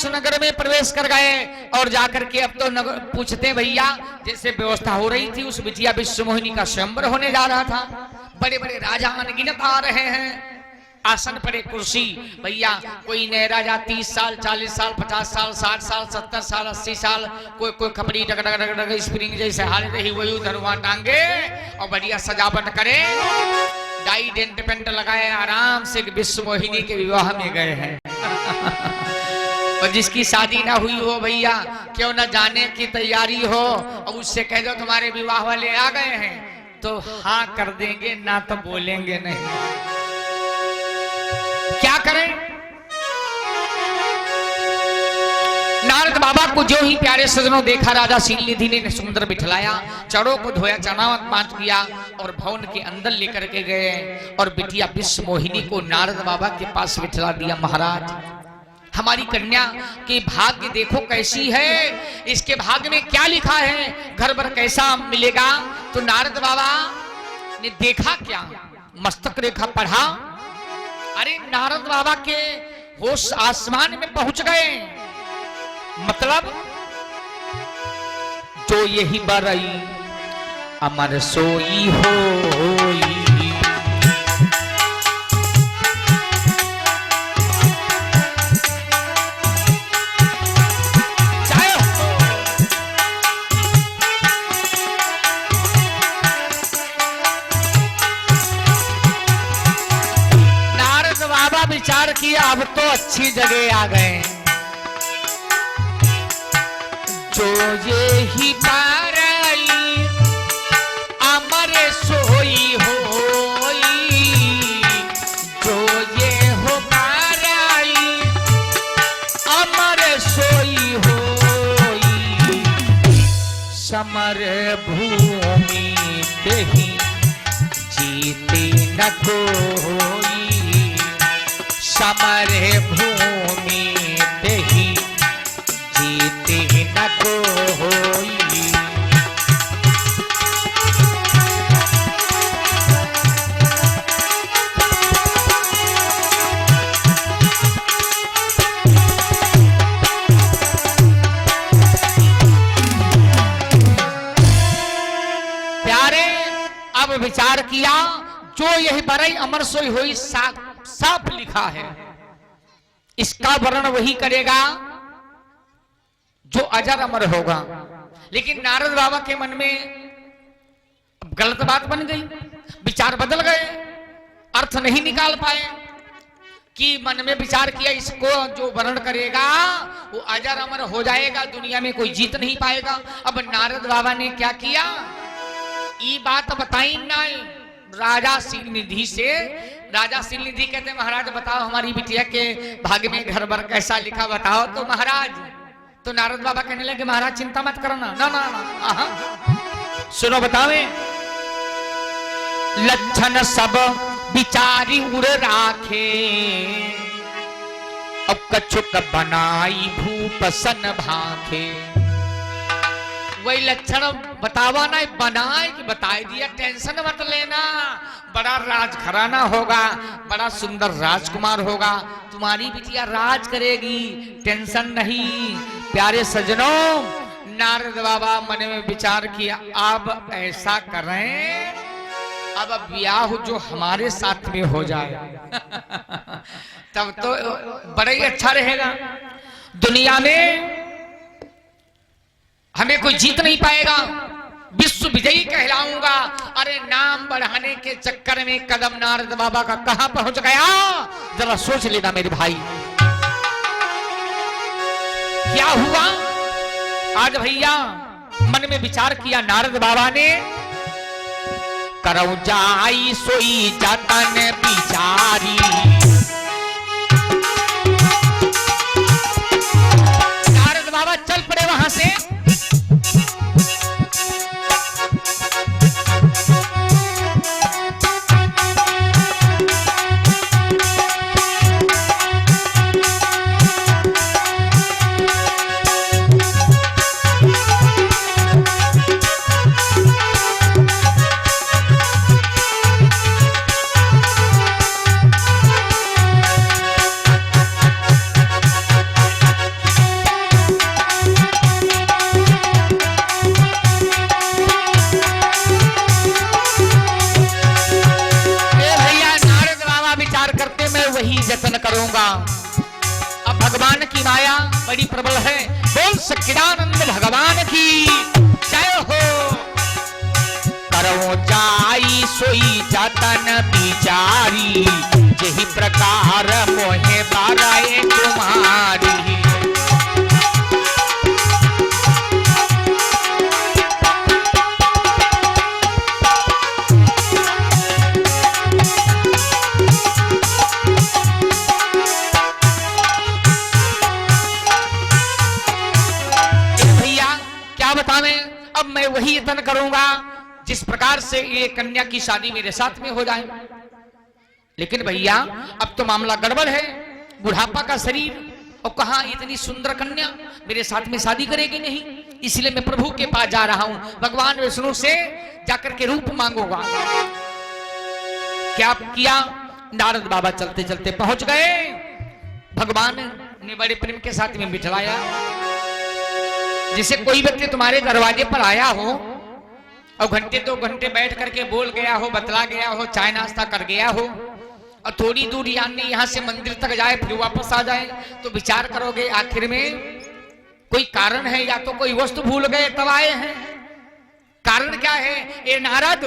Speaker 1: नगर में प्रवेश कर गए और जाकर के अब तो नगर पूछते भैया, जैसे व्यवस्था हो रही थी उस बिटिया विश्वमोहिनी का स्वयंवर होने जा रहा था। बड़े बड़े राजा अनगिनत आ रहे हैं, आसन पर एक कुर्सी। भैया कोई नए राजा 30 साल 40 साल 50 साल 60 साल 70 साल 80 साल, कोई कोई खपड़ी डग डग डग डग स्प्रिंग जैसे हारे रही वही धनुआ टांगे और बढ़िया सजावट करे, डाई डेंट पेंट लगाए, आराम से विश्वमोहिनी के विवाह में गए हैं। और जिसकी शादी ना हुई हो भैया, क्यों ना जाने की तैयारी हो और उससे कह दो तुम्हारे विवाह वाले आ गए हैं, तो हाँ कर देंगे, ना तो बोलेंगे नहीं। क्या करें? नारद बाबा को जो ही प्यारे सजनों देखा, राजा शीलनिधि ने सुंदर बिठलाया, चढ़ों को धोया, चरणावत पांच किया और भवन के अंदर लेकर के गए और बिटिया विश्वमोहिनी को नारद बाबा के पास बिठला दिया। महाराज, हमारी कन्या के भाग्य देखो कैसी है, इसके भाग्य में क्या लिखा है, घर पर कैसा मिलेगा। तो नारद बाबा ने देखा क्या, मस्तक रेखा पढ़ा, अरे नारद बाबा के होश आसमान में पहुंच गए। मतलब जो यही बरई अमर सोई होई, विचार किया अब तो अच्छी जगह आ गए। जो ये ही पारई अमर सोई होई, जो ये हो पारई अमर सोई होई, समर भूमि देहि जीते न कोई, समर भूमि देहि जीते न कोई। प्यारे, अब विचार किया, जो यही बरई अमर सोई होई साफ लिखा है, इसका वर्णन वही करेगा जो अजर अमर होगा। लेकिन नारद बाबा के मन में गलत बात बन गई, विचार बदल गए, अर्थ नहीं निकाल पाए कि मन में विचार किया इसको जो वर्णन करेगा वो अजर अमर हो जाएगा, दुनिया में कोई जीत नहीं पाएगा। अब नारद बाबा ने क्या किया, ये बात बताई नहीं राजा शीलनिधि से। राजा शीलनिधि कहते महाराज बताओ हमारी बिटिया के भाग्य में घर बर कैसा लिखा बताओ। तो महाराज, तो नारद बाबा कहने लगे महाराज चिंता मत करना, ना ना ना, सुनो बतावे। लक्षण सब बिचारी उड़ राखे, अब कछुक बनाई भूप सन भाखे। वही लक्षण बतावा ना, बनाए कि बताए दिया, टेंशन मत लेना, बड़ा राजघराना होगा, बड़ा सुंदर राजकुमार होगा, तुम्हारी बिटिया राज करेगी, टेंशन नहीं। प्यारे सजनों, नारद बाबा मन में विचार किया अब ऐसा करें, अब ब्याह जो हमारे साथ में हो जाए तब तो बड़ा ही अच्छा रहेगा। दुनिया में हमें कोई जीत नहीं पाएगा, विश्व विजयी कहलाऊंगा। अरे नाम बढ़ाने के चक्कर में कदम नारद बाबा का कहां पहुंच गया, जरा सोच लेना मेरे भाई। क्या हुआ आज भैया, मन में विचार किया नारद बाबा ने, करौ जाई सोई जतन बिचारी। नारद बाबा चल पड़े वहां से, अब भगवान की माया बड़ी प्रबल है। बोल सच्चिदानंद भगवान की जय हो। करो जाई सोई जतन बिचारी, यही प्रकार मोहे बाराए तुम्हारी। अब मैं वही यत्न करूंगा जिस प्रकार से ये कन्या की शादी मेरे साथ में हो जाए। लेकिन भैया अब तो मामला गड़बड़ है, बुढ़ापा का शरीर और कहां इतनी सुंदर कन्या मेरे साथ में शादी करेगी नहीं। इसलिए मैं प्रभु के पास जा रहा हूं, भगवान विष्णु से जाकर के रूप मांगूंगा। क्या किया, नारद बाबा चलते चलते पहुंच गए। भगवान ने बड़े प्रेम के साथ में बिठलाया। जैसे कोई व्यक्ति तुम्हारे दरवाजे पर आया हो और घंटे 2 घंटे बैठ करके बोल गया हो, बतला गया हो, चाय नाश्ता कर गया हो और थोड़ी दूर यानी यहां से मंदिर तक जाए फिर वापस आ जाए, तो विचार करोगे आखिर में कोई कारण है या तो कोई वस्तु भूल गए तब आए हैं। कारण क्या है ये नारद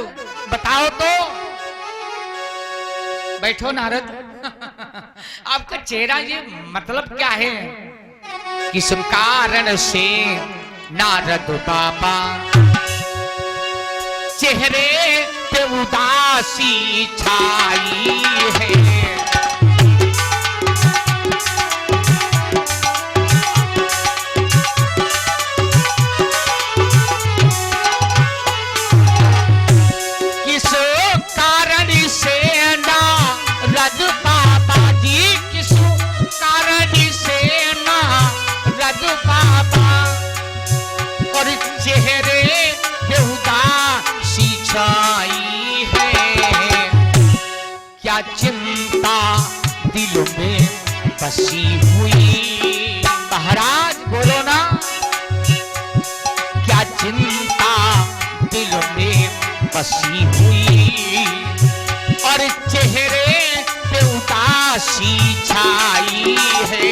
Speaker 1: बताओ तो। बैठो नारद आपका चेहरा ये मतलब क्या है? किस कारण से नारद बाबा चेहरे पे उदासी छाई है? किस कारण से नारद बाबा जी, किस कारण से नारद बाबा और चेहरे पे उदासी छाई है? क्या चिंता दिल में बसी हुई? महाराज बोलो ना, क्या चिंता दिल में बसी हुई और चेहरे पे उदासी छाई है?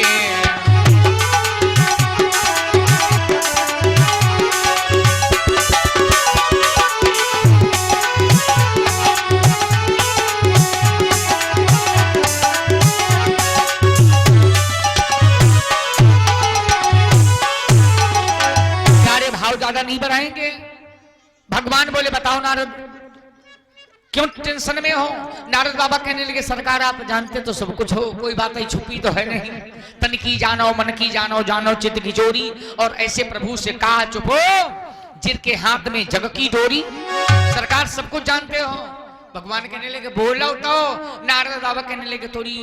Speaker 1: ज्यादा नहीं बढ़ाएंगे। भगवान बोले बताओ नारद क्यों टेंशन में हो? नारद बाबा कहने लगे सरकार आप जानते तो सब कुछ हो, कोई बात ही छुपी तो है नहीं। तन की जानो मन की जानो, जानो चित्त की चोरी। और ऐसे प्रभु से कहा चुपो जिनके हाथ में जग की डोरी। सरकार सब कुछ जानते हो। भगवान कहने लगे बोलो तो। नारद बाबा कहने लगे थोड़ी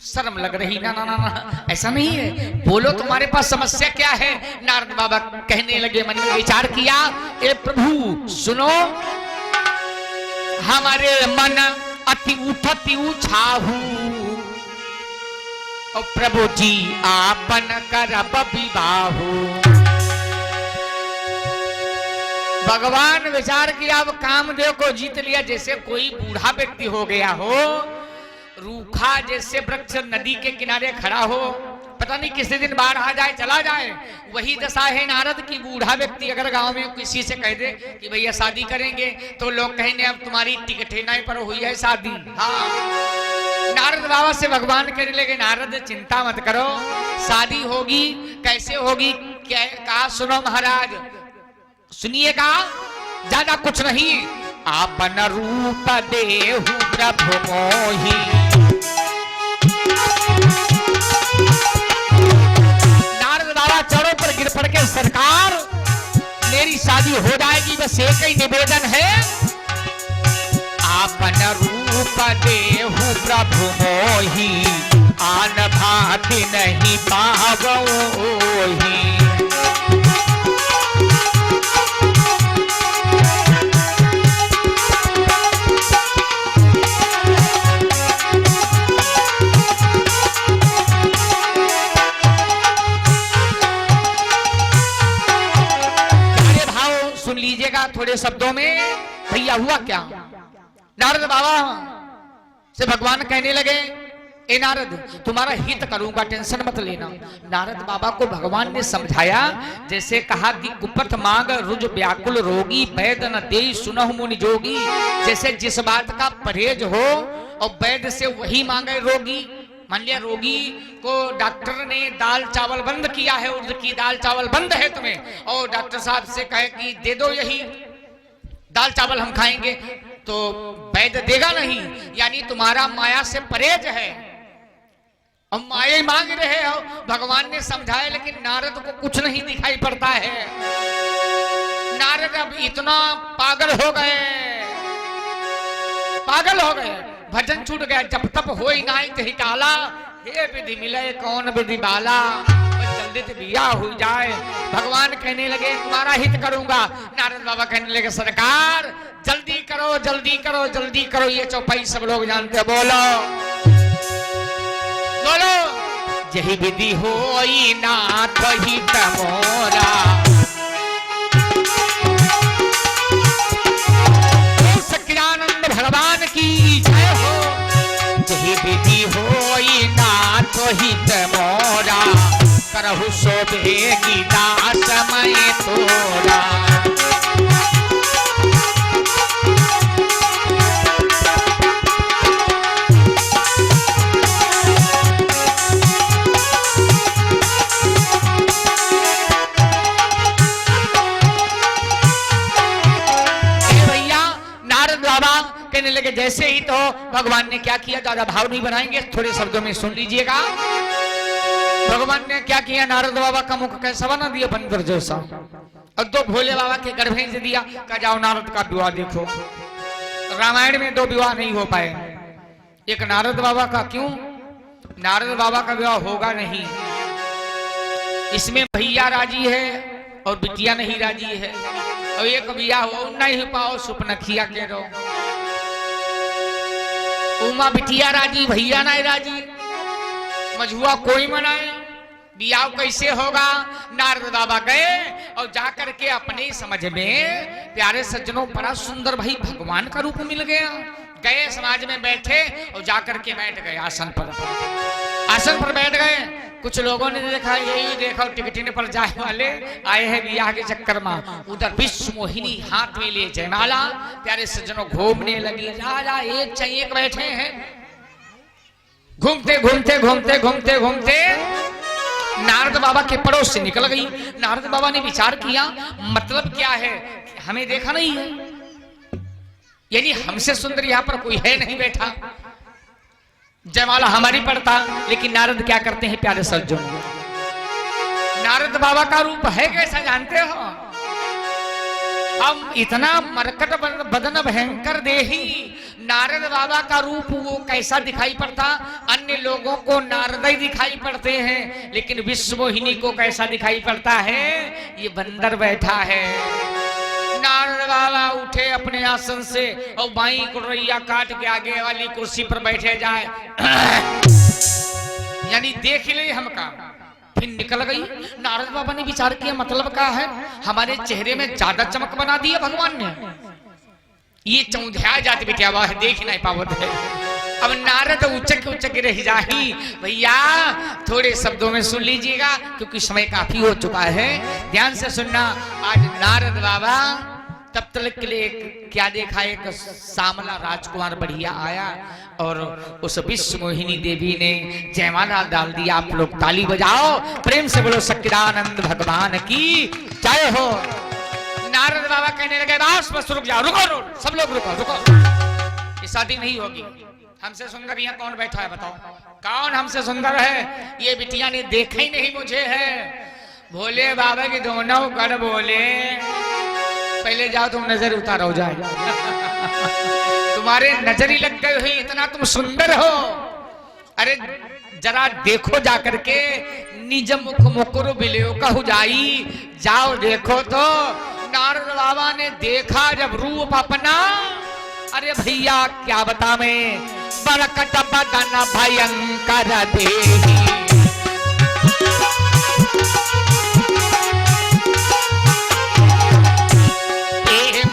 Speaker 1: शर्म लग रही। ना ना ना ना ऐसा नहीं है, बोलो तुम्हारे पास समस्या क्या है? नारद बाबा कहने लगे, मन में विचार किया, ए प्रभु सुनो, हमारे मन अति उठती उछाहू और प्रभु जी आपन करब विवाहू। भगवान विचार किया, अब कामदेव को जीत लिया। जैसे कोई बूढ़ा व्यक्ति हो गया हो, रूखा जैसे वृक्ष नदी के किनारे खड़ा हो, पता नहीं किसी दिन बाढ़ आ जाए चला जाए, वही दशा है नारद की। बूढ़ा व्यक्ति अगर गांव में किसी से कह दे कि भैया शादी करेंगे तो लोग कहेंगे अब तुम्हारी टिकट पर हुई है शादी। हाँ, नारद बाबा से भगवान कहने लगे नारद चिंता मत करो, शादी होगी। कैसे होगी? क्या कहा सुनो महाराज, सुनिएगा, ज्यादा कुछ नहीं। आपन रूप देहु प्रभु मोही, नारद बाबा चरणों पर गिर पड़ के सरकार मेरी शादी हो जाएगी, बस एक ही निवेदन है। आपन रूप देहु प्रभु मोही, आन भांति नहीं पावोही। लीजिएगा थोड़े शब्दों में, भैया हुआ क्या? नारद बाबा से भगवान कहने लगे ए नारद, तुम्हारा हित करूंगा, टेंशन मत लेना। नारद बाबा को भगवान ने समझाया, जैसे कहा कि कुपथ मांग रुज व्याकुल रोगी, वैद न देई सुनहु मुनि जोगी। जैसे जिस बात का परहेज हो और वैद से वही मांगे रोगी। मान लिया रोगी को डॉक्टर ने दाल चावल बंद किया है, उर्द की दाल चावल बंद है तुम्हें, और डॉक्टर साहब से कहे कि दे दो यही दाल चावल हम खाएंगे, तो वैद्य देगा नहीं। यानी तुम्हारा माया से परहेज है, हम माया ही मांग रहे हो। भगवान ने समझाया, लेकिन नारद को कुछ नहीं दिखाई पड़ता है। नारद अब इतना पागल हो गए, पागल हो गए, भजन छूट गया। जब तप हो ही नाई ते काला, हे विधि मिले कौन विधि बाला, जल्दी से बिया हो जाए। भगवान कहने लगे तुम्हारा हित करूंगा। नारद बाबा कहने लगे सरकार जल्दी करो, जल्दी करो, जल्दी करो। ये चौपाई सब लोग जानते हैं, बोलो बोलो। यही विधि होई नाथ हित मोरा, सच्चिदानंद भगवान की जय हो। यही विधि होई नाथ हित मोरा, करहु शोभे गीता समय तोरा। कहने लगे जैसे ही तो भगवान ने क्या किया, ज्यादा भाव नहीं बनाएंगे, थोड़े शब्दों में सुन लीजिएगा। भगवान ने क्या किया, नारद बाबा का मुख कैसा बना दिया, बंदर जैसा, और दो भोले बाबा के गर्भे से दिया। कहा जाओ नारद का विवाह देखो। रामायण में दो विवाह नहीं हो पाए, एक नारद बाबा का। क्यों? नारद बाबा का विवाह होगा नहीं, इसमें भैया राजी है और बिटिया नहीं राजी है, और एक विवाह हो नहीं पाओ, सुपनखिया के रो। उमा बिटिया राजी, भैया नहीं राजी, मझुआ कोई मनाए, बियाह कैसे होगा? नारद बाबा गए और जाकर के अपने समझ में प्यारे सज्जनों बड़ा सुंदर भाई भगवान का रूप मिल गया। गए समाज में बैठे और जाकर के बैठ गए आसन पर। आसन पर बैठ गए। कुछ लोगों ने देखा, यही देखा टिकटिन पर जाए वाले आए हैं बियाह के चक्कर में। उधर विश्व मोहिनी हाथ में लिए जयमाला, प्यारे सज्जनों घूमने लगी। राजा एक चाहिए बैठे हैं, घूमते घूमते घूमते घूमते घूमते नारद बाबा के पड़ोस से निकल गई। नारद बाबा ने विचार किया, मतलब क्या है, हमें देखा नहीं है, यानी हमसे सुंदर यहाँ पर कोई है नहीं बैठा, जयमाला हमारी पड़ता। लेकिन नारद क्या करते हैं प्यारे सज्जन, नारद बाबा का रूप है कैसा जानते हो? हम इतना मरकट बदन भयंकर देही, नारद बाबा का रूप वो कैसा दिखाई पड़ता? अन्य लोगों को नारद ही दिखाई पड़ते हैं, लेकिन विश्व मोहिनी को कैसा दिखाई पड़ता है? ये बंदर बैठा है। नारद बाबा उठे अपने आसन से और बाई कुर्रिया काट के आगे वाली कुर्सी पर बैठे जाए, यानी देख ले हमका। फिर निकल गई। नारद बाबा ने विचार किया, मतलब क्या है, हमारे चेहरे में ज्यादा चमक बना दिया भगवान ने, ये चौंधिया जाति बिटिया हुआ है, देख नहीं पावत है। अब नारद उचक उचक रह जाही। भैया थोड़े शब्दों में सुन लीजिएगा, क्योंकि समय काफी हो चुका है, ध्यान से सुनना। आज नारद बाबा तब तक के लिए क्या देखा, एक सामला राजकुमार बढ़िया आया और उस विश्व मोहिनी देवी ने जयमाला डाल दिया। आप लोग ताली बजाओ, प्रेम से बोलो सच्चिदानंद भगवान की जय हो। नारद बाबा कहने लगे, बस रुक जाओ, रुको, सब लोग रुको, रुको, ये शादी नहीं होगी। हमसे सुंदर यहाँ कौन बैठा है बताओ? कौन हमसे सुंदर है? ये बिटिया ने देखा ही नहीं मुझे है। भोले बाबा के दोनों गढ़ बोले, पहले जाओ तुम नजर उतारो जाए तुम्हारे नजरी लग गई हुई, इतना तुम सुंदर हो। अरे जरा देखो जाकर के, निज मुख मुकुर बिलियो कहु जाई, जाओ देखो तो। नारद बाबा ने देखा जब रूप अपना, अरे भैया क्या बता मैं, बरकट बदन भयंकर देही,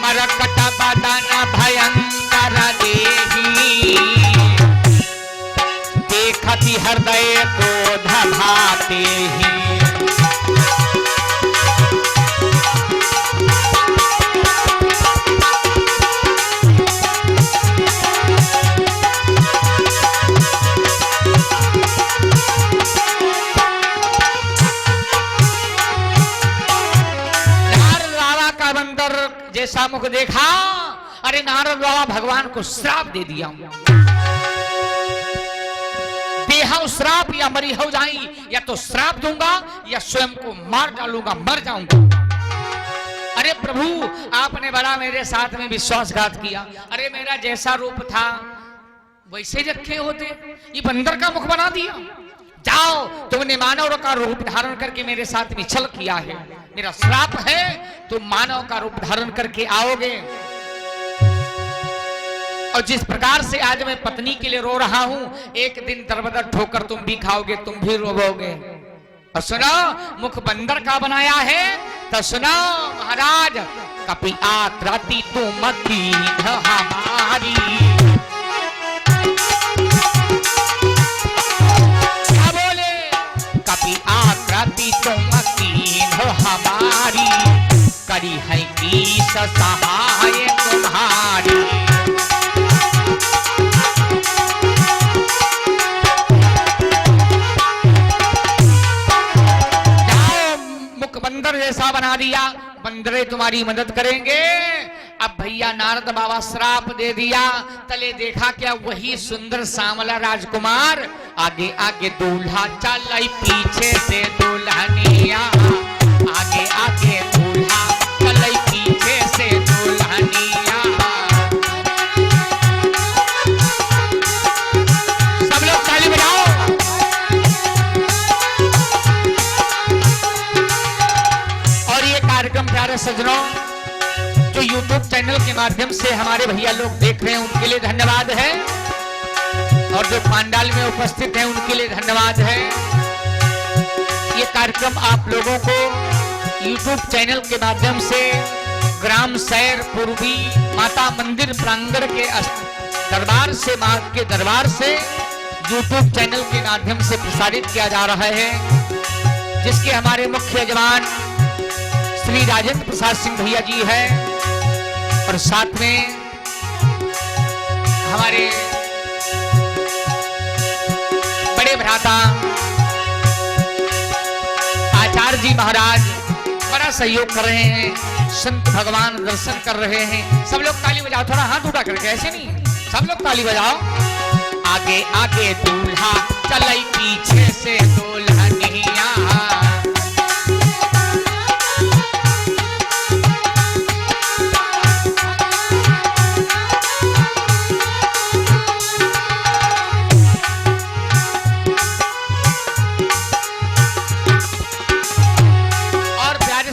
Speaker 1: मरकट बदन भयंकर देही, देख हृदय को दबाते ही। जैसा मुख देखा, अरे नारद बाबा भगवान को श्राप दे दिया, देहा श्राप या मरी हो जाई, या तो श्राप दूंगा या स्वयं को मार डालूंगा, मर जाऊंगा। अरे प्रभु आपने बड़ा मेरे साथ में विश्वासघात किया, अरे मेरा जैसा रूप था वैसे रखे होते, ये बंदर का मुख बना दिया। जाओ, तुमने मानव का रूप धारण करके मेरे साथ में छल किया है, मेरा श्राप है, तुम मानव का रूप धारण करके आओगे। और जिस प्रकार से आज मैं पत्नी के लिए रो रहा हूं, एक दिन दरबदर ठोकर तुम भी खाओगे, तुम भी रोओगे। और सुनो, मुख बंदर का बनाया है, तो सुनो महाराज, कपि आकृति तुम दीन हमारी। क्या बोले? कपि आकृति तुम दीन हमारी, करी है की सहाय तुम्हारी। बंदर जैसा बना दिया, बंदरे तुम्हारी मदद करेंगे। अब भैया नारद बाबा श्राप दे दिया, तले देखा क्या वही सुंदर सांवला राजकुमार, आगे आगे दूल्हा चल पीछे से दुल्हनिया, आगे आगे दूल्हा चल पीछे से दुल्हनिया। सब लोग ताली बजाओ। कार्यक्रम प्यारे सज्जनों, जो YouTube चैनल के माध्यम से हमारे भैया लोग देख रहे हैं उनके लिए धन्यवाद है, और जो पंडाल में उपस्थित हैं उनके लिए धन्यवाद है। ये कार्यक्रम आप लोगों को YouTube चैनल के माध्यम से ग्राम सैर पूर्वी माता मंदिर प्रांगण के दरबार से, मां के दरबार से YouTube चैनल के माध्यम से प्रसारित किया जा रहा है, जिसके हमारे मुख्य यजमान श्री राजेंद्र प्रसाद सिंह भैया जी है, और साथ में हमारे बड़े भ्राता आचार्य जी महाराज बड़ा सहयोग कर रहे हैं, संत भगवान दर्शन कर रहे हैं। सब लोग ताली बजाओ, थोड़ा हाथ उठा करके, ऐसे नहीं, सब लोग ताली बजाओ। आगे आगे दूल्हा चलई पीछे से दुल्हनिया,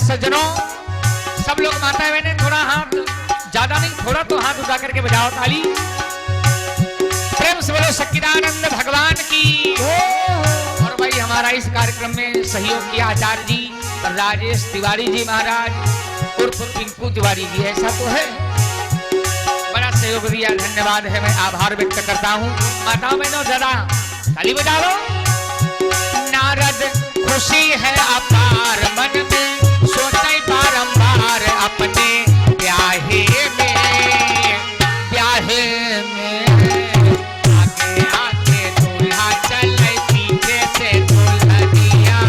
Speaker 1: सज्जनों सब लोग माता बहने थोड़ा हाथ, ज्यादा नहीं थोड़ा तो हाथ उठा करके बजाओ ताली। प्रेम से बोलो सच्चिदानंद भगवान की। और भाई हमारा इस कार्यक्रम में सहयोग किया आचार्य जी राजेश तिवारी जी महाराज उर्फ पिंकू तिवारी जी, ऐसा तो है, बड़ा सहयोग दिया, धन्यवाद है, मैं आभार व्यक्त करता हूँ। माता बहनों जरा ताली बजा लो। नारद खुशी है अपार मन में, सोचे बारंबार अपने ब्याहे में, ब्याहे में। आगे आगे दूल्हा चले पीछे से दुल्हनिया,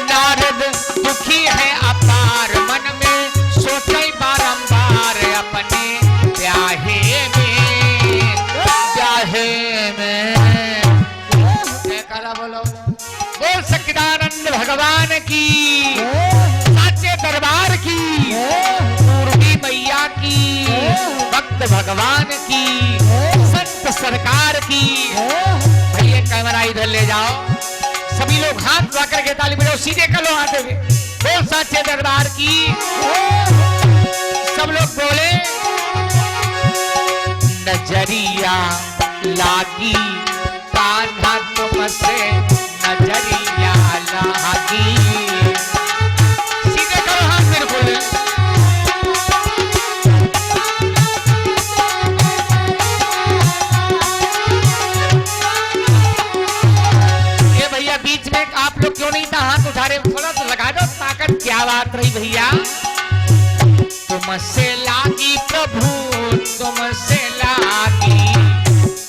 Speaker 1: नारद दुखी है अपार मन में, सोचे बारंबार अपने ब्याहे में, ब्याहे में। बोलो बोल सच्चिदानंद भगवान की, साचे दरबार की, पूर्वी मैया की, भक्त भगवान की, संत सरकार की। भैया कैमरा इधर ले जाओ, सभी लोग हाथ उठा करके ताली बजाओ, सीधे कर लो हाथ में, बोल साचे दरबार की। सब लोग बोले नजरिया लागी कान्हा तुमसे, नजरिया लागी क्या बात रही भैया। तुमसे लागी प्रभु तुमसे लागी,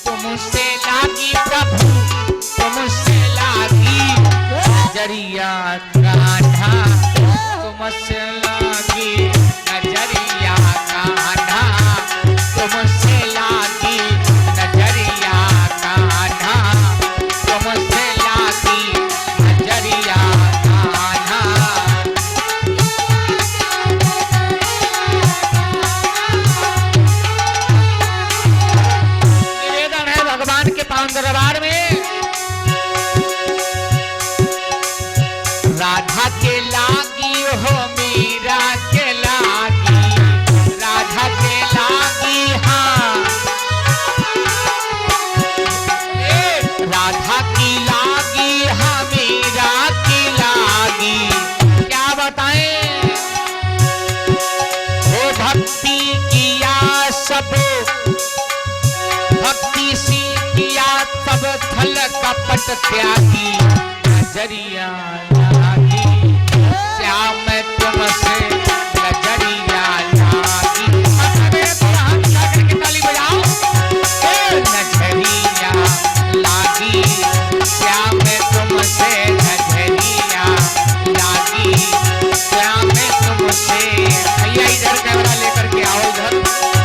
Speaker 1: तुमसे लागी प्रभु तुमसे लागी नजरिया कान्हा, तुमसे लागी नजरिया कान्हा, तुमसे लागी नजरिया कान्हा, तुमसे लागी नजरिया कान्हा। निवेदन है भगवान के पावन दरबार में, राधा के लागी हो मीरा के लागी, राधा के लागी हाँ, राधा की लागी हाँ मीरा की लागी। क्या बताएं वो भक्ति किया सब, भक्ति सी किया तब थल कपट त्यागी नजरिया लागी, श्याम तुमसे नजरिया लागी। करके ताली बजाओ। नजरिया लागी श्याम तुमसे नजरिया लागी, श्याम तुमसे। भैया इधर कैमरा लेकर के आओ, इधर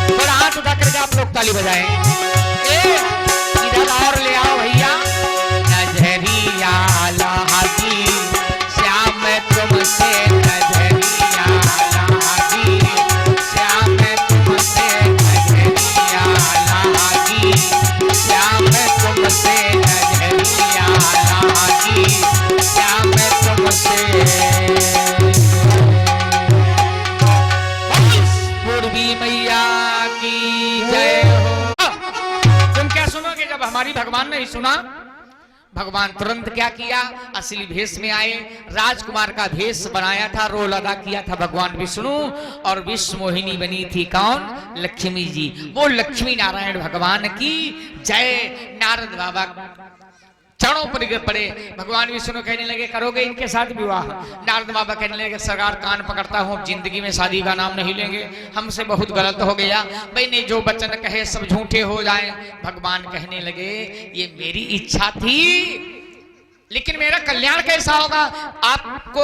Speaker 1: थोड़ा हाथ उठा करके आप लोग ताली बजाएं। इधर और ले आओ भैया। नजरिया लागी श्याम तुमसे नजरिया लागी, श्याम तुमसे नजरिया लागी, श्याम तुमसे नजरिया लागी, श्याम तुमसे। पूर्वी मैया की जय हो। तुम क्या सुनोगे जब हमारी भगवान ने ही सुना। भगवान तुरंत क्या किया, असली भेष में आए, राजकुमार का भेष बनाया था, रोल अदा किया था भगवान विष्णु, और विश्व मोहिनी बनी थी कौन, लक्ष्मी जी। वो लक्ष्मी नारायण भगवान की जय। नारद बाबा चरणों पर गिर पड़े, भगवान विष्णु कहने लगे करोगे इनके साथ विवाह। नारद बाबा कहने लगे सरकार कान पकड़ता हूँ, जिंदगी में शादी का नाम नहीं लेंगे, हमसे बहुत गलत हो गया, मैंने जो वचन कहे सब झूठे हो जाएं। भगवान कहने लगे ये मेरी इच्छा थी, लेकिन मेरा कल्याण कैसा होगा। आपको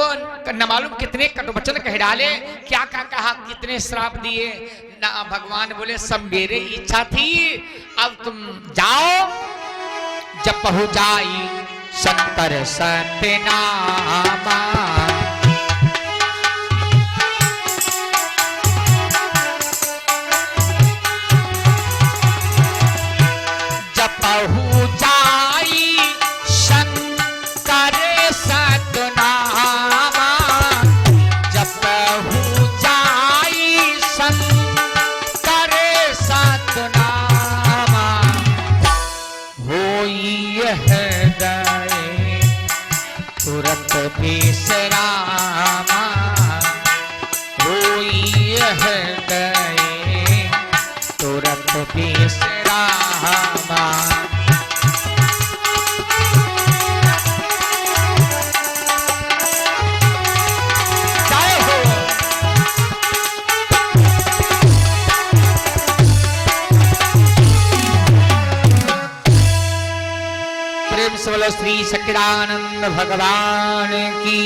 Speaker 1: न मालूम कितने कटुवचन कह डाले, क्या क्या कहा, कितने श्राप दिए ना। भगवान बोले सब मेरी इच्छा थी, अब तुम जाओ, जब पहुंच जाई शंकर सत्यनामा, जब पहुंच जाई शंकर सत्यनामा, जब पहुंच जाई शंकर सत्यनामा, होई हृदय तुरंत विश्रामा, होई हृदय तुरंत विश्रामा। प्रेम से बोलो श्री सच्चिदानंद भगवान की।